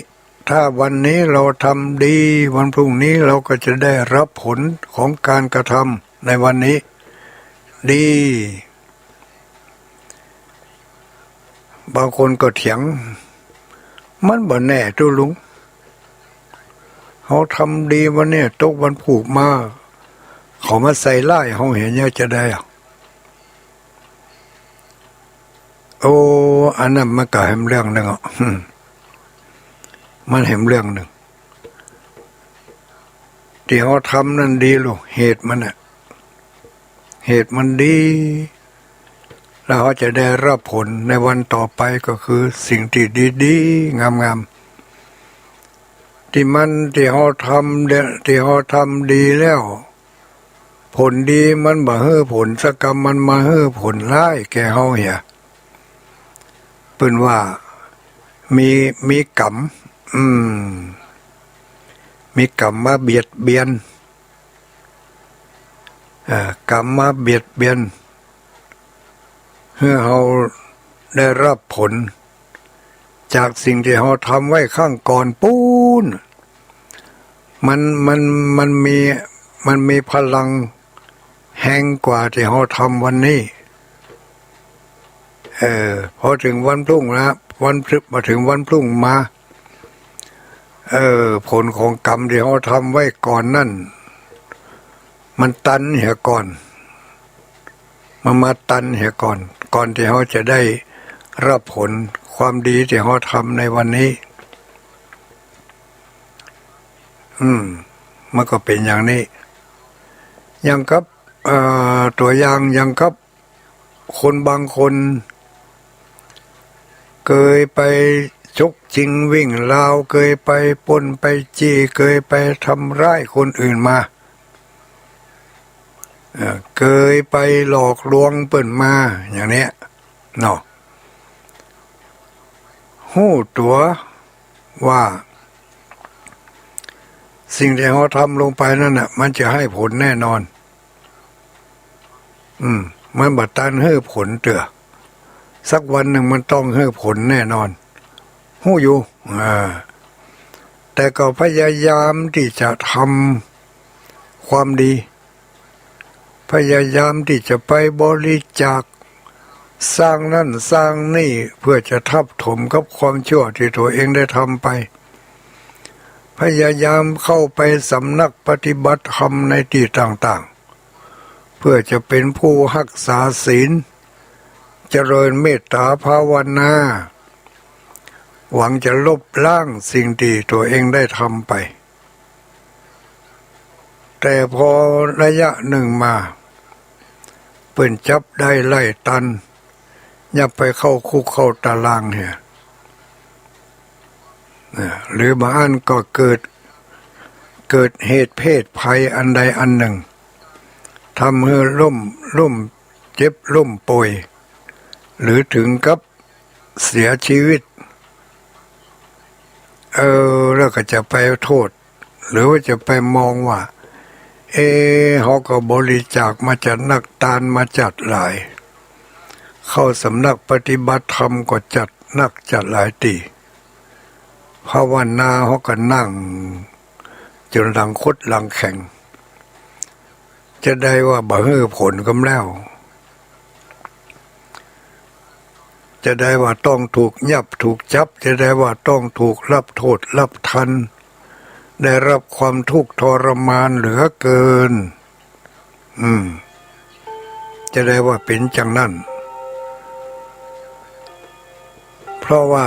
ถ้าวันนี้เราทำดีวันพรุ่งนี้เราก็จะได้รับผลของการกระทำในวันนี้ดีบางคนก็เถียงมันบ่แน่ตุลุงเขาทำดีวันนี้ตกวันผูกมาเขามาใส่ไล่เขาเห็นเนี่ยจะได้อันนั้นมันก็เห็นเรื่องหนึ่งมันเห็นเรื่องหนึ่งที่เขาทำนั่นดีลูกเหตุมันดีแล้วเขาจะได้รับผลในวันต่อไปก็คือสิ่งที่ดีๆงามๆที่เขาทำดีแล้วผลดีมันบ่เฮ้อผลสักกรรมมันมาเฮ้อผลร้ายแก่เขาเหี้ยเปิ้นว่ามีกรรมมีกรรมมาเบียดเบียนกรรมมาเบียดเบียนเพื่อเราได้รับผลจากสิ่งที่เราทำไว้ข้างก่อนปูนมันมีพลังแห่งกว่าที่เราทำวันนี้ พอถึงวันพรุ่งนะมาถึงวันพรุ่งมาผลของกรรมที่เขาทำไว้ก่อนนั่นมันตันเหี่ยก่อนมาตันเหี่ยก่อนที่เขาจะได้รับผลความดีที่เขาทำในวันนี้มันก็เป็นอย่างนี้อย่างกับตัวอย่างอย่างกับคนบางคนเคยไปชกชิงวิ่งราวเคยไปปล้นไปจี้เคยไปทำร้ายคนอื่นมาเคยไปหลอกลวงเปิ่นมาอย่างเนี้ยเนาะหู้ตัวว่าสิ่งที่เขาทำลงไปนั่นน่ะมันจะให้ผลแน่นอนมันบัดตันให้ผลเถอะสักวันหนึ่งมันต้องให้ผลแน่นอนหู้อยู่แต่ก็พยายามที่จะทำความดีพยายามที่จะไปบริจาคสร้างนั่นสร้างนี่เพื่อจะทับถมกับความชั่วที่ตัวเองได้ทำไปพยายามเข้าไปสำนักปฏิบัติธรรมในที่ต่างๆเพื่อจะเป็นผู้รักษาศีลเจริญเมตตาภาวนาหวังจะลบล้างสิ่งที่ตัวเองได้ทำไปแต่พอระยะหนึ่งมาเปิ่นจับได้ไล่ตันอย่าไปเข้าคุกเข้าตารางเนี่ยหรือบางอันก็เกิดเหตุเพศภัยอันใดอันหนึ่งทำให้ล่มเจ็บล่มป่วยหรือถึงกับเสียชีวิตแล้วก็จะไปโทษหรือว่าจะไปมองว่าเขาก็บริจาคมาจากนักทานมาจัดหลายเข้าสำนักปฏิบัติธรรมก็จัดหลายตีภาวนาเขาก็นั่งจนหลังคดหลังแข็งจะได้ว่าบ่ให้ผลกำแล้วจะได้ว่าต้องถูกยับถูกจับจะได้ว่าต้องถูกรับโทษรับทันได้รับความทุกข์ทรมานเหลือเกินจะได้ว่าเป็นจังนั้นเพราะว่า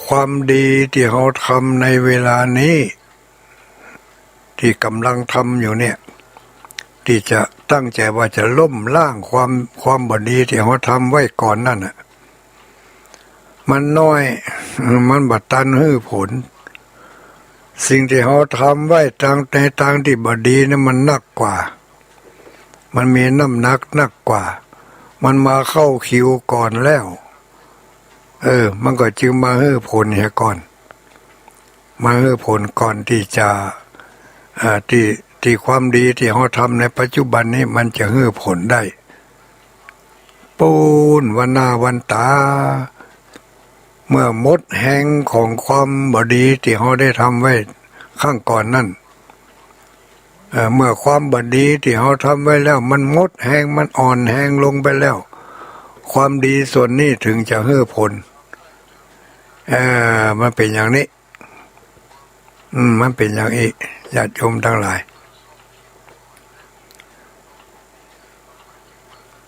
ความดีที่เขาทำในเวลานี้ที่กำลังทำอยู่เนี่ยที่จะตั้งใจว่าจะล้มล้างความบดีที่เขาทำไว้ก่อนนั่นน่ะมันน้อยมันบัดตันให้ผลสิ่งที่เขาทำไว้ในทางที่บดีนั้นมันหนักกว่ามันมีน้ำหนักกว่ามันมาเข้าคิวก่อนแล้วมันก็จึงมาให้ผลเสียก่อนมาให้ผลก่อนที่จะที่ความดีที่เขาทำในปัจจุบันนี้มันจะให้ผลได้ปูนวันหน้าวันตาเมื่อหมดแห่งของความบดีที่เขาได้ทำไว้ข้างก่อนนั่นเมื่อความบดีที่เขาทำไว้แล้วมันหมดแห่งมันอ่อนแห่งลงไปแล้วความดีส่วนนี้ถึงจะให้ผลมันเป็นอย่างนี้มันเป็นอย่างนี้ญาติโยมทั้งหลาย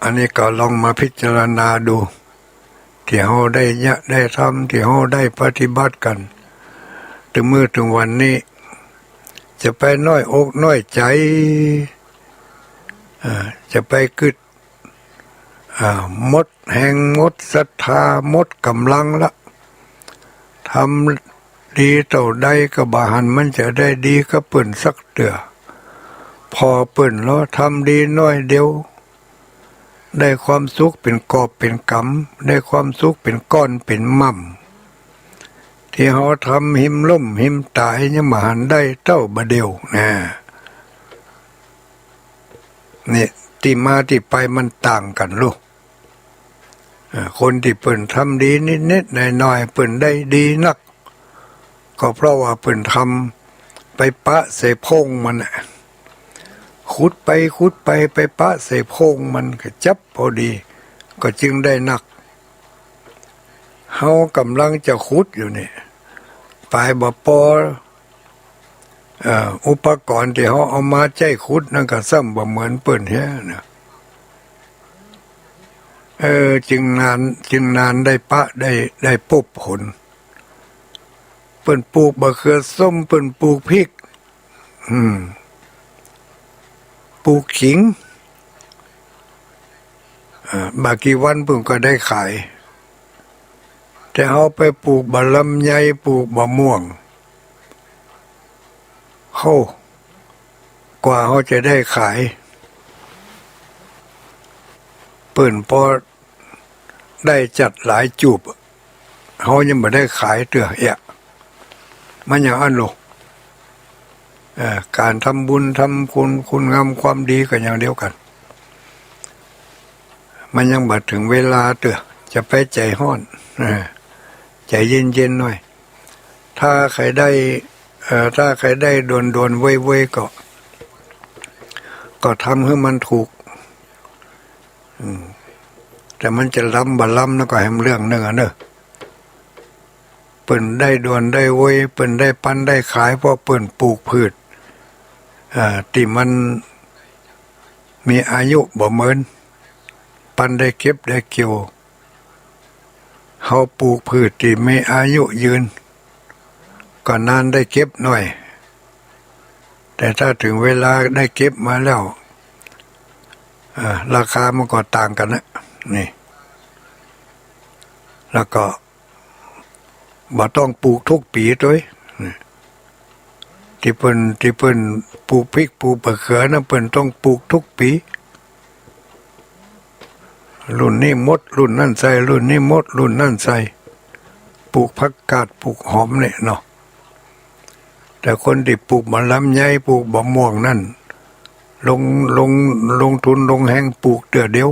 อันนี้ก็ลองมาพิจารณาดูที่เราได้ทำที่เราได้ปฏิบัติกันถึงมื้อถึงวันนี้จะไปน้อยอกน้อยใจจะไปกึดหมดแห่งหมดศรัทธาหมดกำลังละทำดีเท่าใดก็บ่หันมันจะได้ดีก็เปิ่นสักเตือพอเปิ่นแล้วทำดีน้อยเดียวได้ความสุขเป็นกอบเป็นกำได้ความสุขเป็นก้อนเป็นม่ำที่เขาทำหิมล่มหิมตายยังมาหันได้เต้าบะเดียวนี่ที่มาที่ไปมันต่างกันลูกคนที่เปิ่นทำดีนิดๆหน่อยๆเปิ่นได้ดีนักก็เพราะว่าเปิ่นทำไปปะเสพงมันขุดไปไปปะเสพงมันก็จับพอดี ก็จึงได้นักเฮากำลังจะขุดอยู่นี่ปลายบ่ปออุปกรณ์ที่เขาเอามาใจขุดนั่นก็ซ้ำบ่เหมือนเปิ้นแท้นะจึงนานได้ปะได้พบผลเปิ้นปลูกบะเขือส้มเปิ้นปลูกพริกปลูกขิงบากี่วันเพิ่งก็ได้ขายแต่เอาไปปลูกบะลำไยปลูกบะม่วงกว่าเขาจะได้ขายเปิ้นพอได้จัดหลายจูบเขายังไม่ได้ขายเตือมันอย่างอันโลการทำบุญทำคุณงามความดีก็อย่างเดียวกันมันยังบัดถึงเวลาเตือจะไปใจห้อนใจเย็นๆหน่อยถ้าใครได้โดนเว้ยก็ทำให้มันถูกแต่มันจะล้ำบ่ล้ำนะก็ให้มันเรื่องนึงเนอะเปิ้นได้โดนได้เว้ยเปิ้นได้ปันได้ขายเพราะเปิ้นปลูกพืชที่มันมีอายุบ่เหมือนปันได้เก็บได้เกี่ยวเฮาปลูกพืชที่มีอายุยืนก็นานได้เก็บหน่อยแต่ถ้าถึงเวลาได้เก็บมาแล้วราคามันก็ต่างกันนะนี่แล้วก็บ่ต้องปลูกทุกปีด้วยที่เปิ้นปลูกพริกปลูกมะเขือนะเปิ้นต้องปลูกทุกปีรุ่นนี้มดรุ่นนั่นใส่รุ่นนี้มดรุ่นนั่นใส่ปลูกผักกาดปลูกหอมเนี่ยเนาะแต่คนที่ปลูกมะลำไยปลูกบะม่วงนั่นลงทุนลงแห้งปลูกเดียว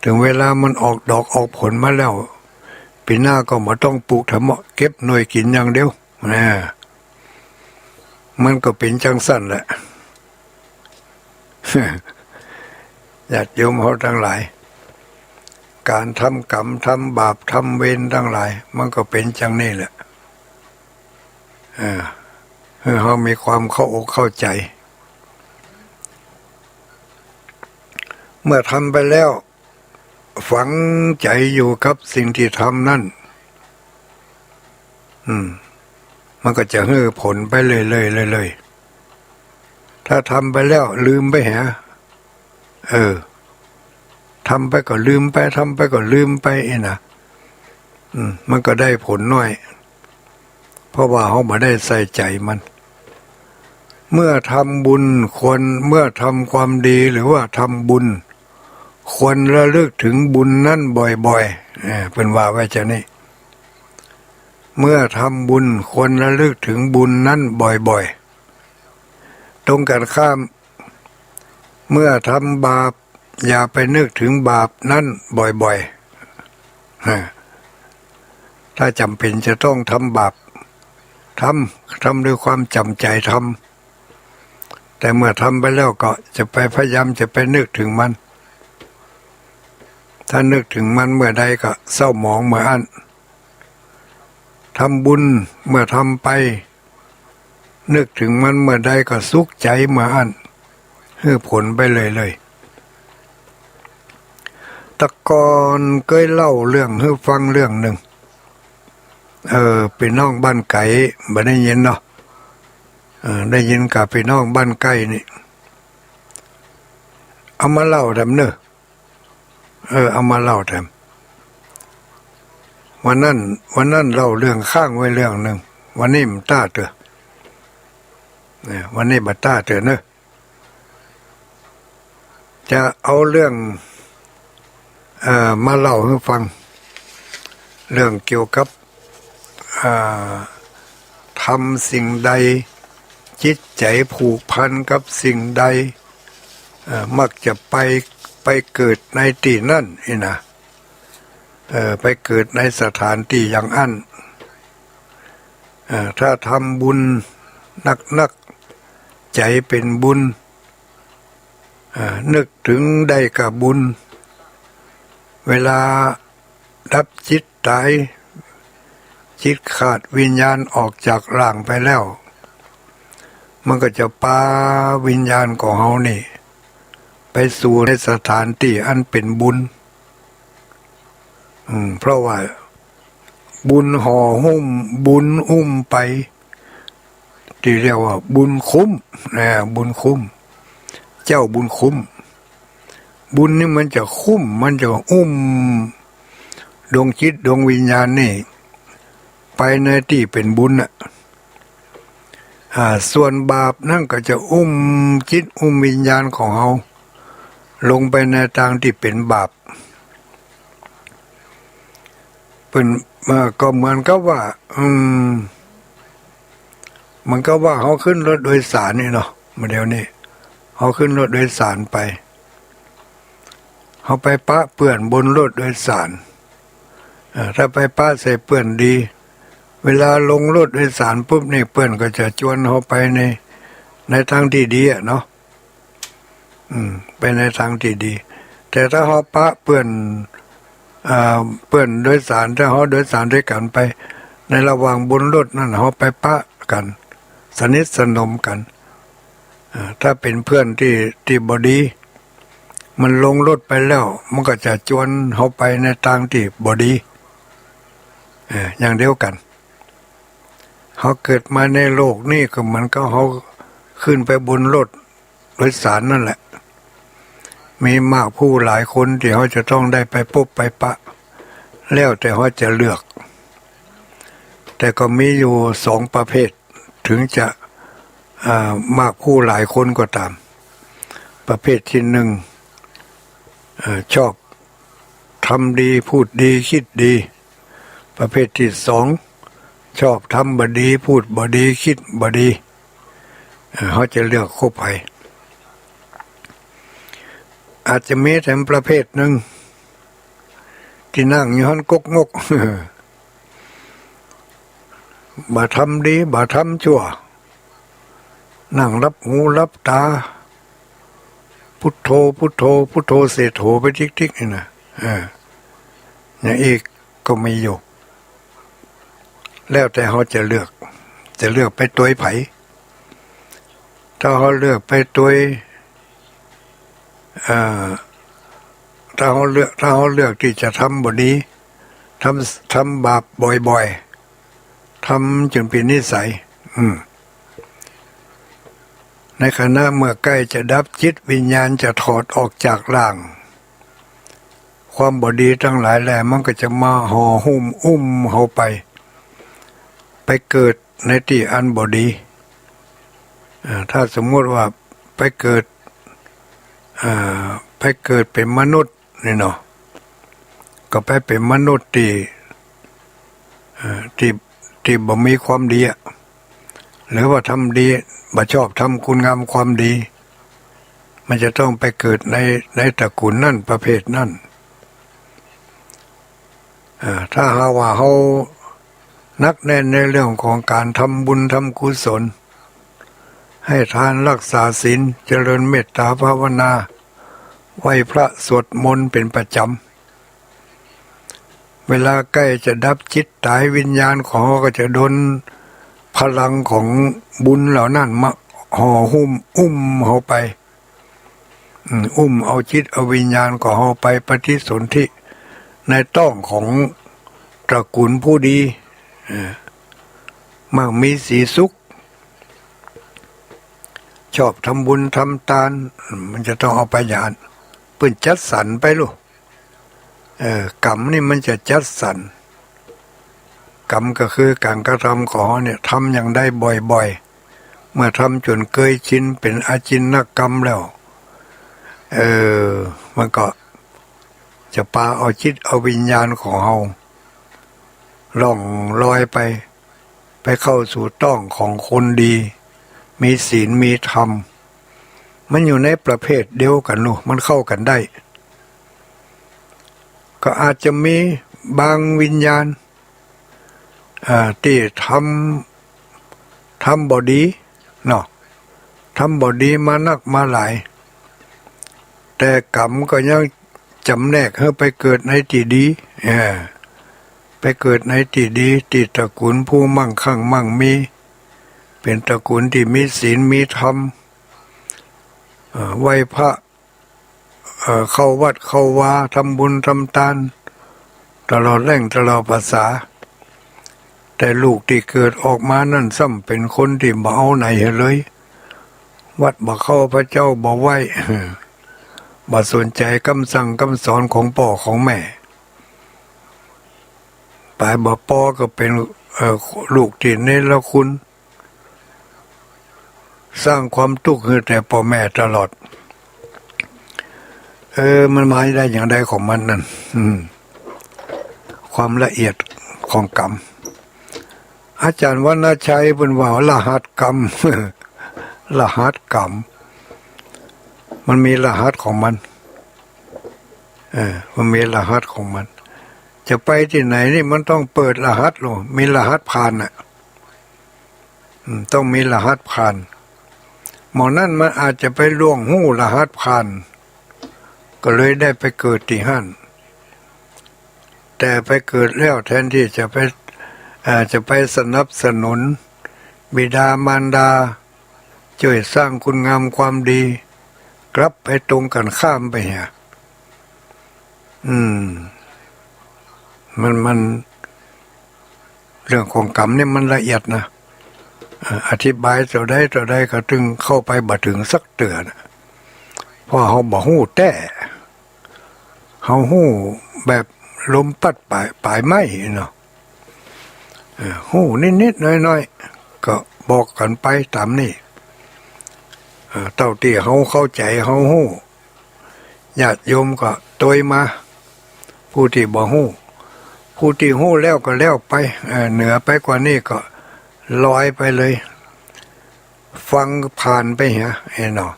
ถึงเวลามันออกดอกออกผลมาแล้วปีหน้าก็มาต้องปลูกทำเหมาะเก็บหน่วยกินอย่างเดียวนะมันก็เป็นจังสั้นแหละ ญาติโยมเขาทั้งหลายการทำกรรมทำบาปทำเวรทั้งหลายมันก็เป็นจังนี่แหละเขามีความเข้าอกเข้าใจเมื่อทำไปแล้วฝังใจอยู่กับสิ่งที่ทำนั่นมันก็จะให้ผลไปเลยถ้าทำไปแล้วลืมไปทำไปก็ลืมไปทำไปก็ลืมไปนะมันก็ได้ผลน้อยเพราะว่าเขาไม่ได้ใส่ใจมันเมื่อทำบุญเมื่อทำความดีหรือว่าทำบุญควรระลึกถึงบุญนั่นบ่อยๆเป็นว่าไว้จะนี่เมื่อทำบุญควรระลึกถึงบุญนั่นบ่อยๆตรงกันข้ามเมื่อทำบาปอย่าไปนึกถึงบาปนั่นบ่อยๆถ้าจำเป็นจะต้องทำบาปทำด้วยความจำใจทำแต่เมื่อทำไปแล้วก็จะไปพยายามจะไปนึกถึงมันถ้านึกถึงมันเมื่อใดก็เศร้าหมองเมื่ออันทำบุญเมื่อทำไปนึกถึงมันเมื่อใดก็สุขใจเมื่ออันให้ผลไปเลยตะกอนเคยเล่าเรื่องให้ฟังเรื่องหนึ่งพี่น้องบ้านไก่บ่ได้ยินเนาะได้ยินกับพี่น้องบ้านไก่นี่เอามาเล่าทำเนอะเอามาเล่าทำวันนั้นเล่าเรื่องข้างไว้เรื่องหนึ่งวันนี้มันต้าเถอะวันนี้บัดต้าเถอะเนอะจะเอาเรื่องมาเล่าให้ฟังเรื่องเกี่ยวกับทำสิ่งใดจิตใจผูกพันกับสิ่งใดมักจะไปเกิดในที่นั่นนะไปเกิดในสถานที่อย่างอันถ้าทำบุญนักใจเป็นบุญนึกถึงได้กับบุญ เวลาดับจิตตายจิตขาดวิญญาณออกจากร่างไปแล้วมันก็จะพาวิญญาณของเฮานี่ไปสู่ในสถานที่อันเป็นบุญเพราะว่าบุญห่อหุ้มบุญอุ้มไปที่เรียกว่าบุญคุ้มนะบุญคุ้มเจ้าบุญคุ้มบุญนี่มันจะคุ้มมันจะอุ้มดวงจิตดวงวิญญาณนี่ไปในที่เป็นบุญส่วนบาปนั่นก็จะอุ้มจิตอุ้มวิญญาณของเราลงไปในทางที่เป็นบาปเป็นก็เหมือนกับว่ามันก็ว่าเขาขึ้นรถโดยสารนี่เนาะมาเดี๋ยวนี้เขาขึ้นรถโดยสารไปเขาไปปะเปื้อนบนรถโดยสารถ้าไปปะใส่เปื้อนดีเวลาลงรถโดยสารปุ๊บนี่เปื้อนก็จะชวนเขาไปในทางที่ดีเนาะไปในทางที่ดี แต่ถ้าเขาปะเปื้อนโดยสารถ้าเขาโดยสารด้วยกันไปในระหว่างบนรถนั่นเขาไปปะกันสนิทสนมกันถ้าเป็นเพื่อนที่บดีมันลงรถไปแล้วมันก็จะชวนเขาไปในทางที่บดีอย่างเดียวกันเขาเกิดมาในโลกนี่ก็เหมือนก็เขาขึ้นไปบนรถโดยสารนั่นแหละมีมากผู้หลายคนที่เขาจะต้องได้ไปพบไปปะแล้วแต่เขาจะเลือกแต่ก็มีอยู่2 ประเภทถึงจะมากผู้หลายคนก็ตามประเภทที่1ชอบทำดีพูดดีคิดดีประเภทที่2ชอบทำบดีพูดบดีคิดบดีเขาจะเลือกคบใครอาจจะมีแต่ประเภทหนึ่งที่นั่งอยู่หันกกงกบ่ทำดีบ่ทำชั่วนั่งรับหูรับตาพุทโธพุทโธพุทโธเสโถไปทิกๆนี่นะอย่างอีกก็มีอยู่แล้วแต่เขาจะเลือกไปตัวไผถ้าเขาเลือกไปตัวถ้าเขาเลือกที่จะทำบดีทำบาปบ่อยๆทำจนเป็นนิสัยในขณะเมื่อใกล้จะดับจิตวิญญาณจะถอดออกจากร่างความบดีทั้งหลายแหล่มันก็จะมาห่อหุ้มอุ้มเขาไปเกิดในที่อันบดีถ้าสมมติว่าไปเกิดเป็นมนุษย์นี่เนาะก็ไปเป็นมนุษย์ที่บ่มีความดีหรือว่าทำดีบ่ชอบทำคุณงามความดีมันจะต้องไปเกิดในตระกูลนั่นประเภทนั่นถ้าหาว่าเขานักแน่นในเรื่องของการทำบุญทำกุศลให้ทานรักษาศีลเจริญเมตตาภาวนาไหว้พระสวดมนต์เป็นประจำเวลาใกล้จะดับจิตตายวิญญาณของเขาก็จะโดนพลังของบุญเหล่านั้นมาห่อหุ้มอุ้มเขาไปเอาจิตเอาวิญญาณของเขาไปปฏิสนธิในต้องของตระกูลผู้ดีมั่งมีสีสุขชอบทำบุญทำทานมันจะต้องเอาไปยานเพื่อจัดสรรไปลูกกรรมนี่มันจะจัดสรรกรรมก็คือการกระทำของเนี่ยทำอย่างได้บ่อยๆเมื่อทำจนเคยชินเป็นอาจินกรรมแล้วมันก็จะพาเอาจิตเอาวิญญาณของเราล่องลอยไปเข้าสู่ต้องของคนดีมีศีลมีธรรมมันอยู่ในประเภทเดียวกันลูกมันเข้ากันได้ก็อาจจะมีบางวิญญาณที่ทำบดีเนาะทำบดีมานักมาหลายแต่กรรมก็ยัง จำแนกให้ไปเกิดในที่ดีไปเกิดในที่ดีที่ตระกูลผู้มั่งคั่งมั่งมีเป็นตระกูลที่มีศีลมีธรรมไหว้พระเข้าวัดเข้าวาทำบุญทำทานตลอดแรงตลอดภาษาแต่ลูกที่เกิดออกมานั่นซ้ำเป็นคนที่บ่เอาไหนเลยวัดบ่เข้าพระเจ้าบ่ไหว้บ่สนใจคำสั่งคำสอนของพ่อของแม่ไปบ่พ่อก็เป็นลูกที่เนรคุณสร้างความทุกข์ให้แต่พ่อแม่ตลอดมันหมายได้อย่างใดของมันนั่นความละเอียดของกรรมอาจารย์วรรณชัยเป็นว่ารหัสกรรม รหัสกรรมมันมีรหัสของมันมันมีรหัสของมันจะไปที่ไหนนี่มันต้องเปิดรหัสหรอมีรหัสผ่านต้องมีรหัสผ่านหมอนั่นมันอาจจะไปล่วงหู้รหัสผ่านก็เลยได้ไปเกิดที่หั่นแต่ไปเกิดแล้วแทนที่จะไปสนับสนุนบิดามารดาช่วยสร้างคุณงามความดีกลับไปตรงกันข้ามไปเนี่ยมันเรื่องของกรรมเนี่ยมันละเอียดนะอธิบายเท่าใดก็ถึงเข้าไปบ่ถึงสักเตือนเพราะเขาบ่ฮู้แต่เขาฮู้แบบลมปัดปลายไม้เนาะฮู้นิดๆน้อยๆก็บอกกันไปตามนี้เท่าที่เขาเข้าใจเขาฮู้ญาติโยมก็ตวยมาผู้ที่บ่ฮู้ผู้ที่ฮู้แล้วก็แล้วไปเหนือไปกว่านี้ก็ลอยไปเลยฟังผ่านไปเนาะ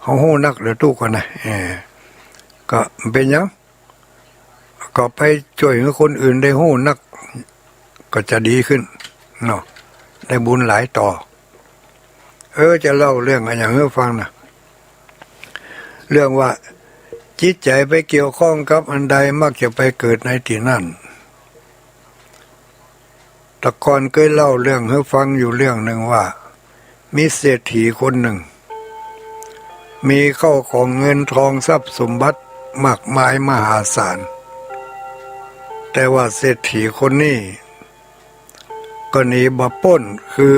เขาฮู้นักหรือตู้กันนะก็เป็นยังก็ไปช่วยให้คนอื่นได้ฮู้นักก็จะดีขึ้นเนาะได้บุญหลายต่อจะเล่าเรื่องอะไรอย่างให้ฟังนะเรื่องว่าจิตใจไปเกี่ยวข้องกับอันใดมักจะไปเกิดในที่นั่นแต่ก่อนเคยเล่าเรื่องให้ฟังอยู่เรื่องหนึ่งว่ามีเศรษฐีคนหนึ่งมีเข้าของเงินทองทรัพย์สมบัติมากมายมหาศาลแต่ว่าเศรษฐีคนนี้ก็หนีบ่พ้นคือ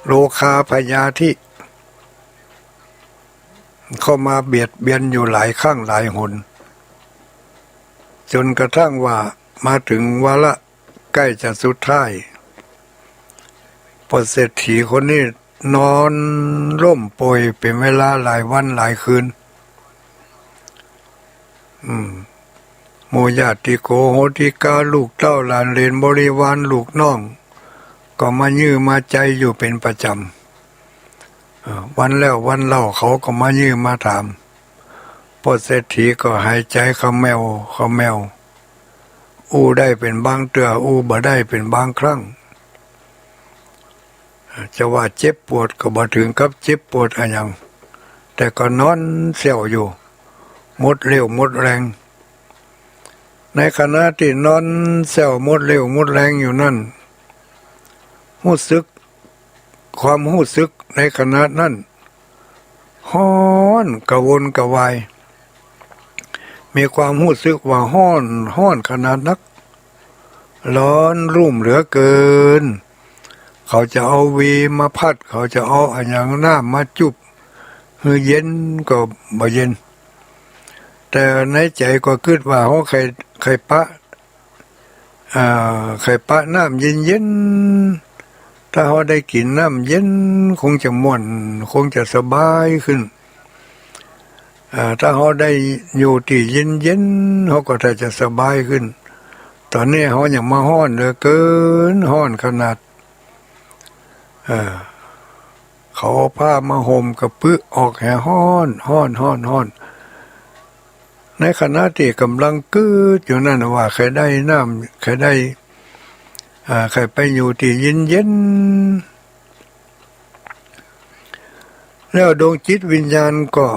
โลคาพยาธิเข้ามาเบียดเบียนอยู่หลายครั้งหลายหนจนกระทั่งว่ามาถึงวาระใกล้จะสุดท้ายพอเศรษฐีคนนี้นอนร่มป่วยเป็นเวลาหลายวันหลายคืนโมญาติโกโหติกาลูกเต้าหลานเหลนบริวารลูกน้องก็มายื้อมาใจอยู่เป็นประจำวันแล้ววันเล่าเขาก็มายื้อมาถามพอเศรษฐีก็หายใจเขาแมวอู้ได้เป็นบางเตืออู้บ่ได้เป็นบางครั้งจะว่าเจ็บปวดก็บ่ถึงกับเจ็บปวดอะไรอย่างแต่ก็นอนเสียวอยู่หมดเร็วหมดแรงในขณะที่นอนเสียวหมดเร็วหมดแรงอยู่นั่นความรู้สึกในขณะนั้นฮ้อนกระวนกระวายมีความรู้สึกว่าฮ้อนขนาดนักร้อนรุ่มเหลือเกินเขาจะเอาวีมาพัดเขาจะเอาอันอย่างน้ำมาจุบคือเย็นก็บ่เย็นแต่ในใจก็คิดว่าเขาใครปะน้ำเย็นถ้าเขาได้กินน้ำเย็นคงจะม่วนคงจะสบายขึ้นถ้าเขาได้อยู่ที่เย็นเขาก็จะสบายขึ้นตอนนี้เขาอย่างมาฮ้อนเหลือเกินฮ้อนขนาดเขาเอาผ้ามาห่มกับปึ๊กออกแห่ฮ้อนในขณะที่กำลังกึดอยู่นั่นว่าใครได้น้ำใครได้ใครไปอยู่ที่เย็น แล้วดวงจิตวิญญาณก็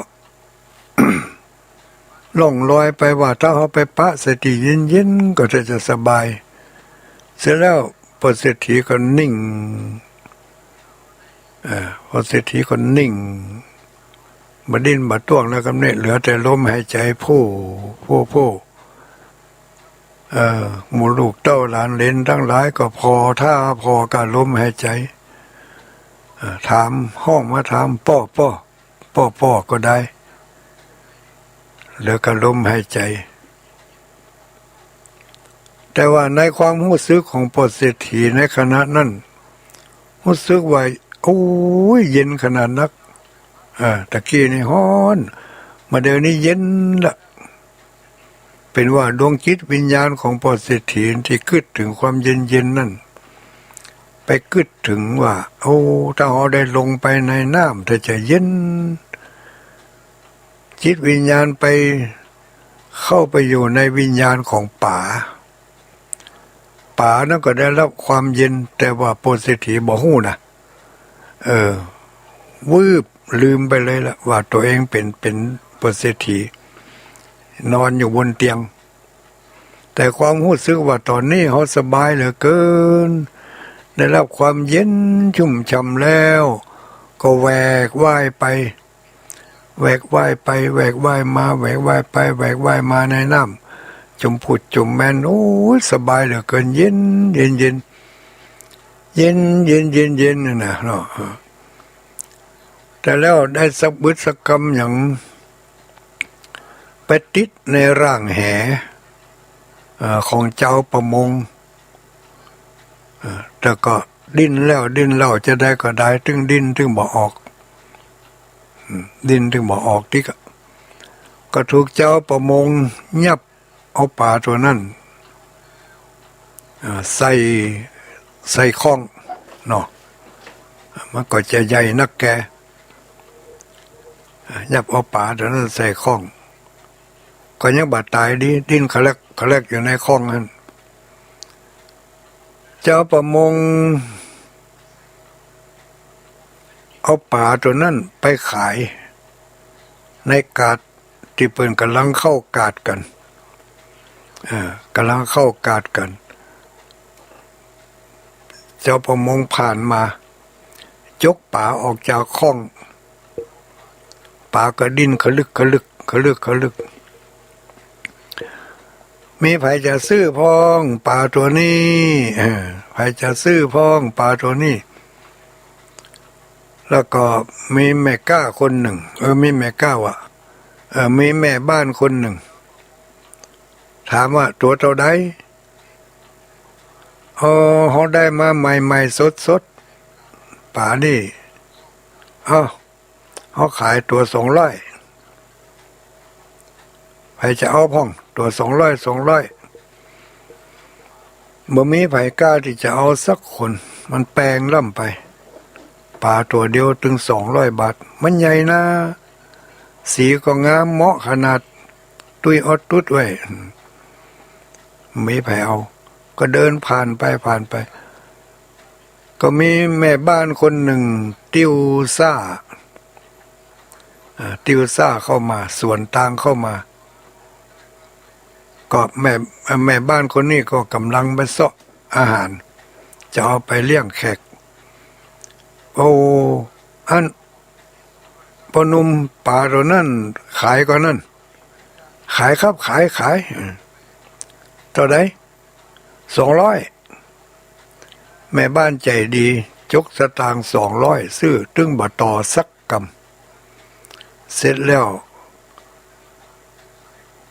ล่องลอยไปว่าถ้าเขาไปปะสติเย็นๆก็จะสบายเสร็จแล้วพอเศรษฐีก็นิ่งพอเศรษฐีก็นิ่งบดิ้นบต้วงแล้วก็เนี่ยเหลือแต่ลมหายใจผู้หมู่ลูกเต้าหลานเลนทั้งหลายก็พอท่าพอการลมหายใจถามห้องมาถามป้อก็ได้เหลือการลมหายใจแต่ว่าในความรู้สึกของพอเศรษฐีในขณะนั้นรู้สึกว่าโอ้ยเย็นขนาดนักตะกี้นี่ฮ้อนมาเดี๋ยวนี้เย็นละเป็นว่าดวงจิตวิญญาณของพอเศรษฐีที่คิดถึงความเย็นนั่นไปคิดถึงว่าโอ้ถ้าเราได้ลงไปในน้ำแต่จะเย็นจิตวิญญาณไปเข้าไปอยู่ในวิญญาณของป่านั่นก็ได้รับความเย็นแต่ว่าพอเศรษฐีบ่ฮู้นะวืบลืมไปเลยละว่าตัวเองเป็นพอเศรษฐีนอนอยู่บนเตียงแต่ความรู้สึกว่าตอนนี้เขาสบายเหลือเกินได้รับความเย็นชุ่มฉ่ำแล้วก็แหวกว่ายไปแหวกว่ายไปแหวกว่ายมาแหวกว่ายไปแหวกว่ายมาในน้ำจุ่มผุดจุ่มแมนโอ้สบายเหลือเกินเย็นนะเนาะแต่แล้วได้สักบึดสักกำอย่างไปติดในร่างแหของเจ้าประมงแต่ก็ดิ้นแล้วจะได้ก็ได้ถึงดิ้นถึงบ่ออกที่ก็ถูกเจ้าประมงยับเอาปลาตัวนั้นใส่ข้องเนาะมันก็จะใหญ่นักแกยับเอาปลาตัวนั้นใส่ข้องก็ยังบาดตายดีดิ้นขลักอยู่ในข้องนั้นเจ้าประมงเอาปลาตัวนั้นไปขายในกาดที่เพิ่นกำลังเข้ากาดกันเจ้าประมงผ่านมายกปลาออกจากข้องปลาก็ดิ้นขลึกมีใครจะซื้อพ้องปลาตัวนี้ใครจะซื้อพ้องปลาตัวนี้แล้วก็มีแม่ก้าคนหนึ่งมีแม่ก้ามีแม่บ้านคนหนึ่งถามว่าตัวเท่าใดเขาได้มาใหม่ๆสดป่านี่เขาขายตัว200ใครจะเอาพ้องตัว200บ่มีไผกล้าที่จะเอาสักคนมันแปลงล่ำไปปลาตัวเดียวถึง200 บาทมันใหญ่นะสีก็งามเหมาะขนาดตุยอดตุดไว้ไม่ไผเอาก็เดินผ่านไปก็มีแม่บ้านคนหนึ่งติ้วซ่าเข้ามาสวนต่างเข้ามาก็แม่บ้านคนนี้ก็กำลังไปเสาะอาหารจะเอาไปเลี้ยงแขกอันพอนุ่มป่าตัวนั้นขายก็นั่นขายครับขายเท่าไหร่200แม่บ้านใจดีจกสตางค์200ซื้อตึ้งบ่ต่อสักกำเสร็จแล้ว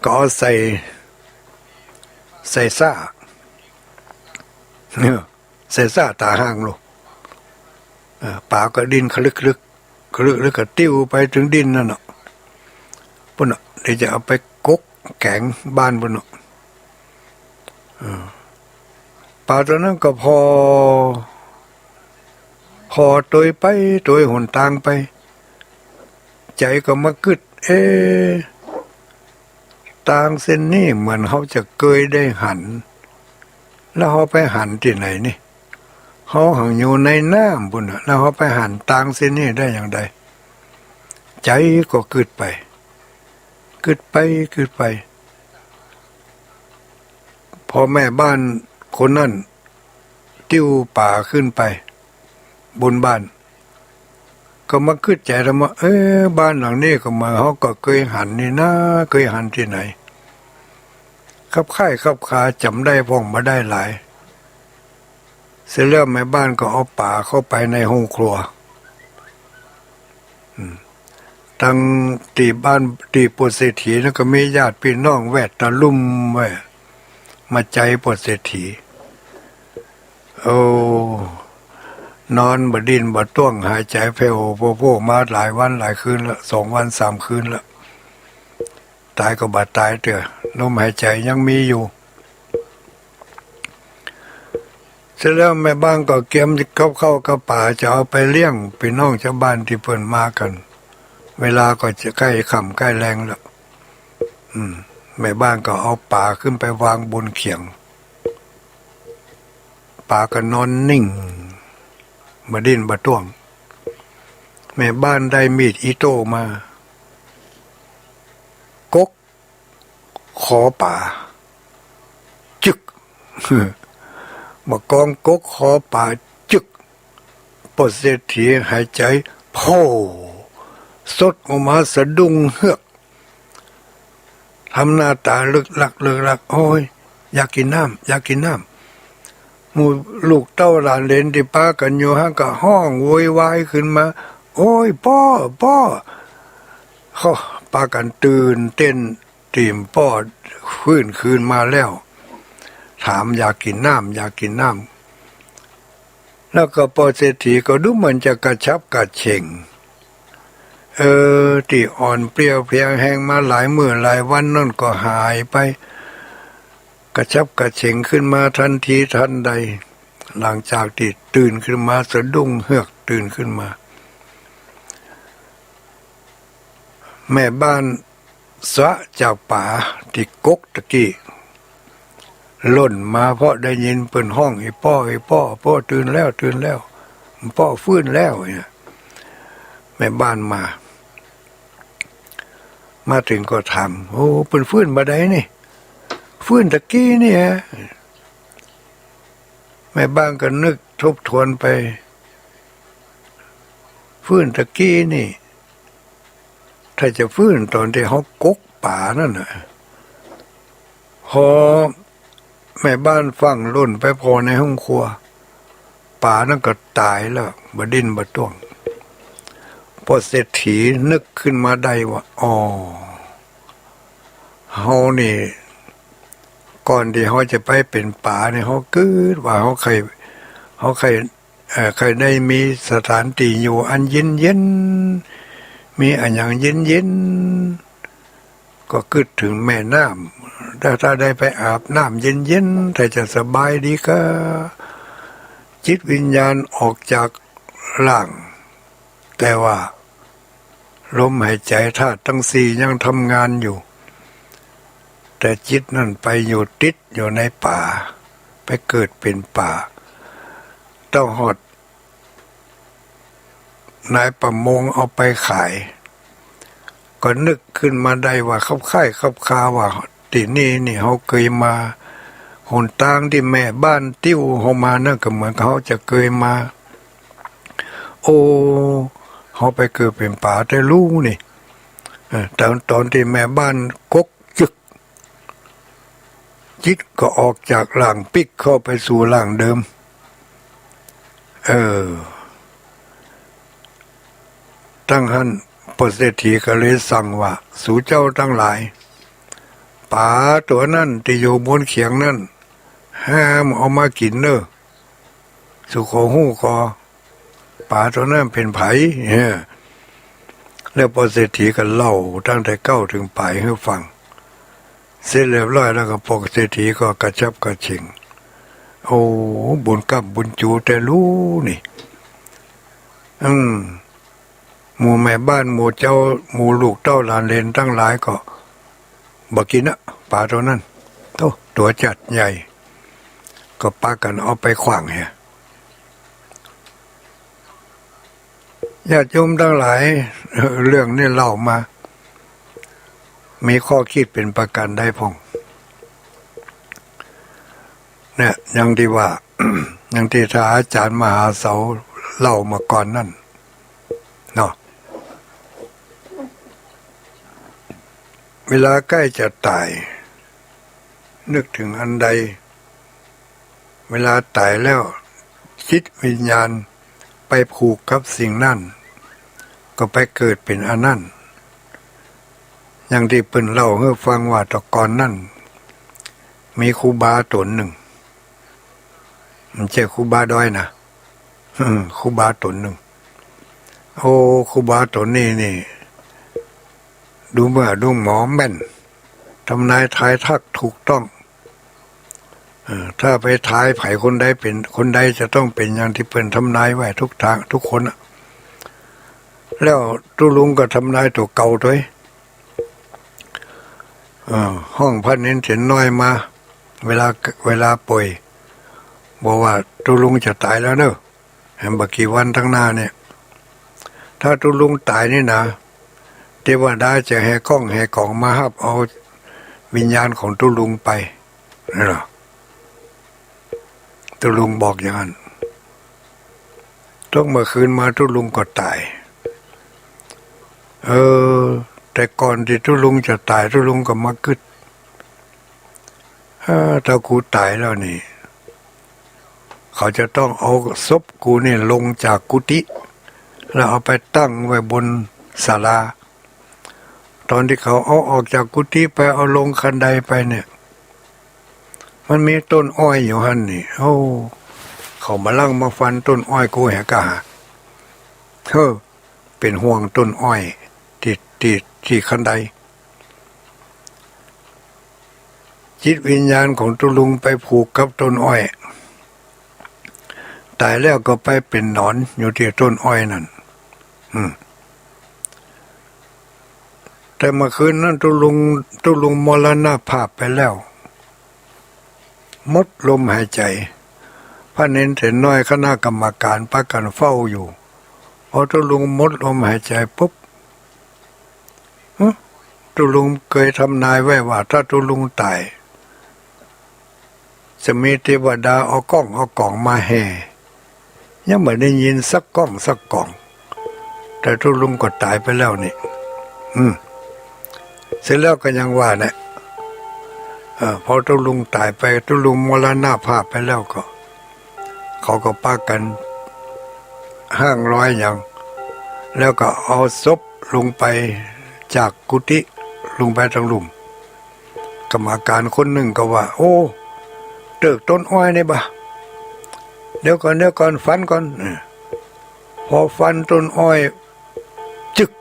ก็เอาใส่ซ่าใส่ซ่าตาห่างลงป่าก็ดินขลึกก็ติ้วไปถึงดินนั่นเนาะปุ่นเดี๋ยวจะเอาไปกกแกงบ้านปุ่นเนาะป่าตัวนั้นก็พอตัวหนทางไปใจก็มากึดทางเส้นนี้เหมือนเขาจะเคยได้หันแล้วเขาไปหันที่ไหนนี่เขาหังอยู่ในน้ำปุ่นแล้วเขาไปหันทางเส้นนี้ได้อย่างไร ใจก็กึดไปกึดไปกึดไปพอแม่บ้านคนนั้นติ้วป่าขึ้นไปบนบ้านก็มาคิดใจแล้วว่าบ้านหลังนี้ก็มาเขาก็เคยหันนี่นะเคยหันที่ไหนขับค่ายขับขาจำได้พ้องมาได้หลายเสร็จแล้วแม่บ้านก็เอาป่าเข้าไปในห้องครัวตั้งตีบ้านตีปวดเศรษฐีแล้วก็มีญาติพี่น้องแวดตะลุ่มไว้มาใจปวดเศรษฐีโอ้นอนบดินบดต้วงหายใจแผ่วโผล่มาหลายวันหลายคืนละ2 วัน 3 คืนละตายก็บาดตายเถอะลมหายใจยังมีอยู่เสร็จแล้วแม่บ้านก็เก็บเข้ากับป่าจะเอาไปเลี้ยงพี่น้องชาวบ้านที่เพิ่นมากันเวลาก็จะใกล้ค่ำใกล้แรงแล้วแม่บ้านก็เอาป่าขึ้นไปวางบนเขียงป่าก็นอนนิ่งมาดิ้นบะต้วงแม่บ้านได้มีดอิโต้มากกขอป่าจึกมากองกกขอป่าจึกปดเศรษฐีหายใจโพ่สดออกมาสะดุ้งเฮือกทำหน้าตาลึกลักโอ้ยอยากกินน้ำอยากกินน้ำหมู่ลูกเต้าหลานเลนที่ป้ากันอยู่ห้างก็ห้องโวยวายขึ้นมาโอ้ยพ่อเขาปากันตื่นเต้นตีมพ่อฟื้นคืนมาแล้วถามอยากกินน้ำอยากกินน้ำแล้วก็พอเศรษฐีก็ดูเหมือนจะกระชับกระเฉ่งที่อ่อนเปรี้ยวเพลียแห้งมาหลายมื้อหลายวันนั่นก็หายไปกระชับกระเฉ่งขึ้นมาทันทีทันใดหลังจากที่ตื่นขึ้นมาสะดุ้งเฮือกตื่นขึ้นมาแม่บ้านสะจากป่าที่กกตะกี้ล่นมาเพราะได้ยินเปิ่นห้องไอ้พ่อตื่นแล้วพ่อฟื้นแล้วเนี่ยแม่บ้านมาถึงก็ถามโอ้เปิ่นฟื้นมาได้นี่ฟื้นตะกี้นี่ฮะแม่บ้านก็นึกทบทวนไปฟื้นตะกี้นี่ถ้าจะฟื้นตอนที่เขากกป่านั่นน่ะพอแม่บ้านฟังรุ่นไปพอในห้องครัวป่านั่นก็ตายแล้วบดิ้นบต้วงพอเศรษฐีนึกขึ้นมาได้ว่าอ๋อเฮานี่ก่อนที่เขาจะไปเป็นป่าเนี่ยเขาคิดว่าเขาเคยได้มีสถานที่อยู่อันเย็นมีอันอย่างเย็นก็คิดถึงแม่น้ำถ้าได้ไปอาบน้ำเย็นถ้าจะสบายดีก็จิตวิญญาณออกจากร่างแต่ว่าลมหายใจธาตุทั้ง4ยังทำงานอยู่แต่จิตนั่นไปอยู่ติดอยู่ในป่าไปเกิดเป็นป่าต้องหดนายประมงเอาไปขายก็นึกขึ้นมาได้ว่าเขาค่ายขับคาว่าที่นี่เขาเคยมาหนทางที่แม่บ้านติ้วเขามานั่นก็เหมือนเขาจะเคยมาโอ้เขาไปเกิดเป็นป่าแต่รู้นี่ตอนที่แม่บ้านกกจึกจิตก็ออกจากหลังปิกเข้าไปสู่หลังเดิมตั้งหันพระเศรษฐีก็เลยสั่งว่าสู่เจ้าทั้งหลายป่าตัวนั้นที่อยู่บนเขียงนั้นห้ามเอามากินเนอะสุโขหู้คอป่าตัวนั้นเป็นไผแล้วพระเศรษฐีก็เล่าตั้งแต่เก้าถึงปลายให้ฟังเสร็จเรียบร้อยแล้วก็พระเศรษฐีก็กระชับกระเฉ่งโอ้บุญกับบุญจูแต่รู้นี่หมู่แม่บ้านหมู่เจ้าหมู่ลูกเต้าหลานเลนทั้งหลายก็บอกกินนะปลาตัวนั้นตัวจัดใหญ่ก็ปากันเอาไปขว้างเนี่ยญาติโยมทั้งหลาย เรื่องนี้เล่ามา มีข้อคิดเป็นประกันได้พองเนี่ยอย่างที่ว่า อย่างที่ท่านอาจารย์มหาเสาเล่ามาก่อนนั่นเนาะเวลาใกล้จะตาย นึกถึงอันใด เวลาตายแล้วจิตวิญญาณไปผูกกับสิ่งนั่นก็ไปเกิดเป็นอันนั้นอย่างที่เปิ้นเล่าให้ฟังว่าแตะกอนนั่นมีครูบาตนหนึ่งมันใช่ครูบาด้อยนะครูบาตนหนึ่งโอ้ครูบาตนนี่ดูเมื่อดูหมอแม่นทำนายทายทักถูกต้องถ้าไปทายไผคนใดเป็นคนใดจะต้องเป็นอย่างที่เปิ้นทำนายไว้ทุกทางทุกคนแล้วตุลุงก็ทำนายตัวเก่าด้วยห้องพันนินเถียนน้อยมาเวลาป่วยบอกว่าตุลุงจะตายแล้วเนอะเห็นบักกี่วันทั้งหน้าเนี่ยถ้าตุลุงตายนี่นะเทวดาจะแห่กล้องแห่กล่องมาฮับเอาวิญญาณของตุลุงไปนี่หรอตุลุงบอกอย่างนั้นต้องเมื่อคืนมาตุลุงก็ตายแต่ก่อนที่ตุลุงจะตายตุลุงก็มากึดถ้ากูตายแล้วนี่เขาจะต้องเอาศพกูนี่ลงจากกุฏิแล้วเอาไปตั้งไว้บนศาลาตอนที่เขาเอาออกจากกุฏิไปเอาลงคันไดไปเนี่ยมันมีต้นอ้อยอยู่หั่นนี่เขามาลั่งมาฟันต้นอ้อยกูแหกะเป็นห่วงต้นอ้อยที่คันไดจิตวิญญาณของตุลุงไปผูกกับต้นอ้อยตายแล้วก็ไปเป็นหนอนอยู่ที่ต้นอ้อยนั่นแต่เมื่อคืนนั้นตุลุงมรณภาพไปแล้วหมดลมหายใจพระเนนเถรน้อยคณะกรรมการประกันเฝ้าอยู่พอตุลุงหมดลมหายใจปุ๊บตุลุงเคยทำนายไว้ว่าถ้าตุลุงตายจะมีเทวดาเอากล่องมาแห่ยังไม่ได้ยินสักกล่องแต่ตุลุงก็ตายไปแล้วนี่เสร็จแล้วก็ยังว่าเนี่ยพอตุลุงตายไปตุลุงมรณภาพไปแล้วก็เขาก็ปากันห้างร้อยอย่างแล้วก็เอาศพลงไปจากกุฏิลงไปทางหลุมกรรมการคนหนึ่งก็ว่าโอ้เติกต้นอ้อยนี่บ่เดี๋ยวก่อนฟันก่อนพอฟันต้นอ้อยจึก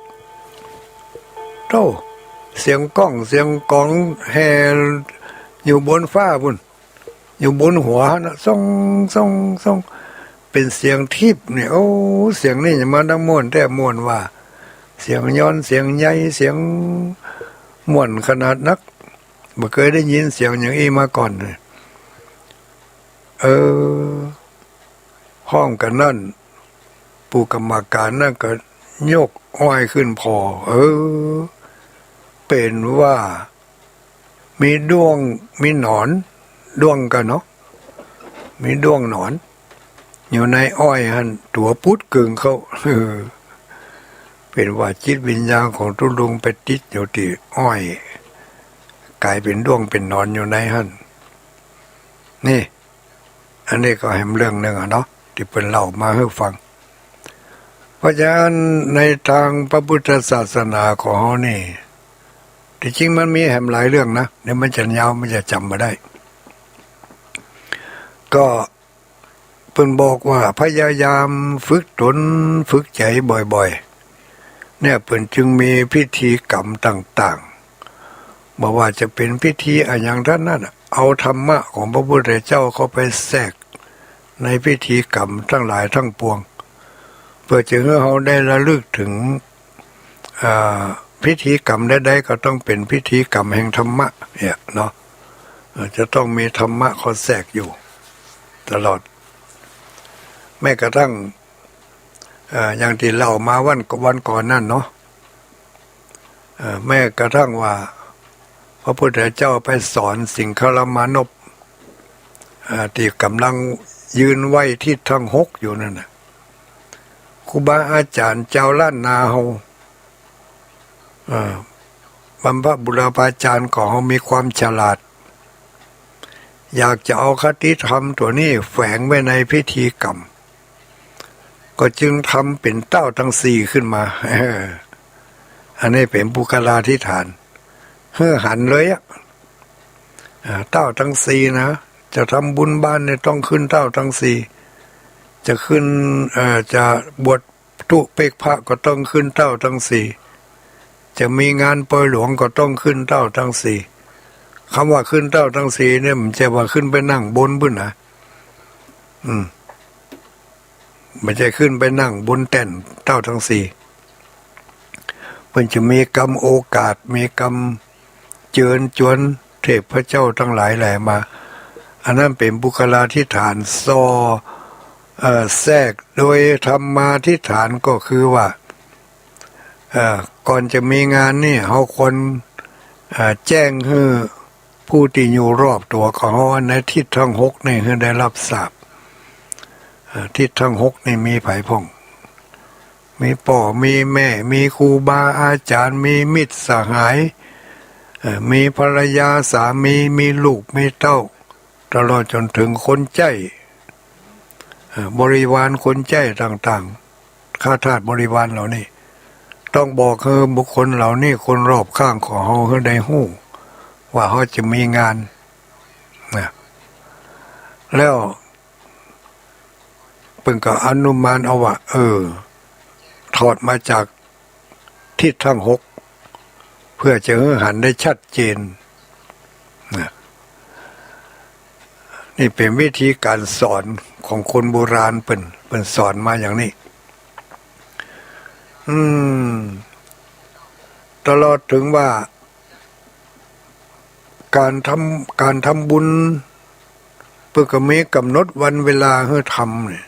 โตเสียงก้องเสียงกองแห่อยู่บนฟ้าบุญอยู่บนหัวนะส่องเป็นเสียงทิพย์เนี่ยโอ้เสียงนี่จะมาดังม่วนแต่ม่วนว่าเสียงย้อนเสียงใหญ่เสียงม่วนขนาดนักบ่เคยได้ยินเสียงอย่างนี้มาก่อนเลยห้องกันนั่นผู้กรรมการนั่นก็ยกอ้อยขึ้นพอเป็นว่ามีด้วงมีหนอนด้วงกันเนาะมีด้วงหนอนอยู่ในอ้อยหันตัวพุดกึ่งเขาเป็นว่าจิตวิญญาณของตุลุงไปติดอยู่ที่อ้อยกลายเป็นด้วงเป็นหนอนอยู่ในหันนี่อันนี้ก็แหมเรื่องหนึ่งเนาะที่เป็นเล่ามาให้ฟังเพราะฉะนั้นในทางพระพุทธศาสนาของเขานี่ที่จริงมันมีแหมหลายเรื่องนะเดี๋ยวมันจะยาวมันจะจำมาได้ก็เพิ่นบอกว่าพยายามฝึกตนฝึกใจบ่อยๆเนี่ยเพิ่นจึงมีพิธีกรรมต่างๆบอกว่าจะเป็นพิธีอะไรอย่างนั้นเอาธรรมะของพระพุทธเจ้าเข้าไปแทรกในพิธีกรรมทั้งหลายทั้งปวงเพื่อจะให้เขาได้ระลึกถึงพิธีกรรมใดๆก็ต้องเป็นพิธีกรรมแห่งธรรมะเนี่ยเนาะจะต้องมีธรรมะเขาแทรกอยู่ตลอดแม้กระทั่งอย่างที่เล่ามาวันก่อนนั่นเนาะ แม้กระทั่งว่าพระพุทธเจ้าไปสอนสิงคลมานพที่กำลังยืนไหวที่ทั้งหกอยู่นั่นนะครูบาอาจารย์เจ้าล้านนาเฮาบรรพบุรพาจารย์ของเขามีความฉลาดอยากจะเอาคติธรรมตัวนี้แฝงไว้ในพิธีกรรมก็จึงทำเป็นเต้าทั้งสี่ขึ้นมาอันนี้เป็นบุคลาธิฐานหันเลยเต้าทั้งสี่นะจะทำบุญบ้านเนี่ยต้องขึ้นเต้าทั้งสี่จะขึ้นจะบวชตุเปกพระก็ต้องขึ้นเต้าทั้งสี่จะมีงานปล่อยหลวงก็ต้องขึ้นเต้าทั้งสี่คำว่าขึ้นเต้าทั้งสี่เนี่ยมันจะว่าขึ้นไปนั่งบนบุญนะไม่ใช่ขึ้นไปนั่งบนแท่นเต้าทั้งสี่มันจะมีกรรมโอกาสมีกรรมเจิญจวนเทพเจ้าทั้งหลายแหล่มาอันนั้นเป็นบุคลาธิฐานแทรกโดยธรรมาธิฐานก็คือว่าก่อนจะมีงานนี่เขาควรแจ้งให้ผู้ที่อยู่รอบตัวของเขาในทิศทั้งหกนี่ให้ได้รับทราบทิศทั้งหกนี่มีไผ่พงมีพ่อมีแม่มีครูบาอาจารย์มีมิตรสหายมีภรรยาสามีมีลูกมีเต้าตลอดจนถึงคนใจบริวารคนใจต่างๆข้าทาสบริวารเหล่านี้ต้องบอกให้บุคคลเหล่านี้คนรอบข้างของเขาให้ได้หู้ว่าเขาจะมีงานนะแล้วเพิ่งก็อนุมานเอาว่าถอดมาจากทิศทั้งหกเพื่อจะหันได้ชัดเจนนะนี่เป็นวิธีการสอนของคนโบราณเป็นสอนมาอย่างนี้ตลอดถึงว่าการทำบุญเพื่อก็มีกำหนดวันเวลาให้ทำเนี่ย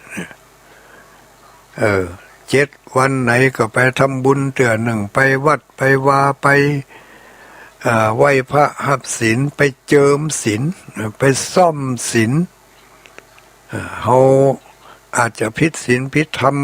7 วันไหนก็ไปทำบุญเตือนหนึ่งไปวัดไปวาไปไหว้พระหับศีลไปเจิมศีลไปซ่อมศีลเขาอาจจะผิดศีลผิดธรรม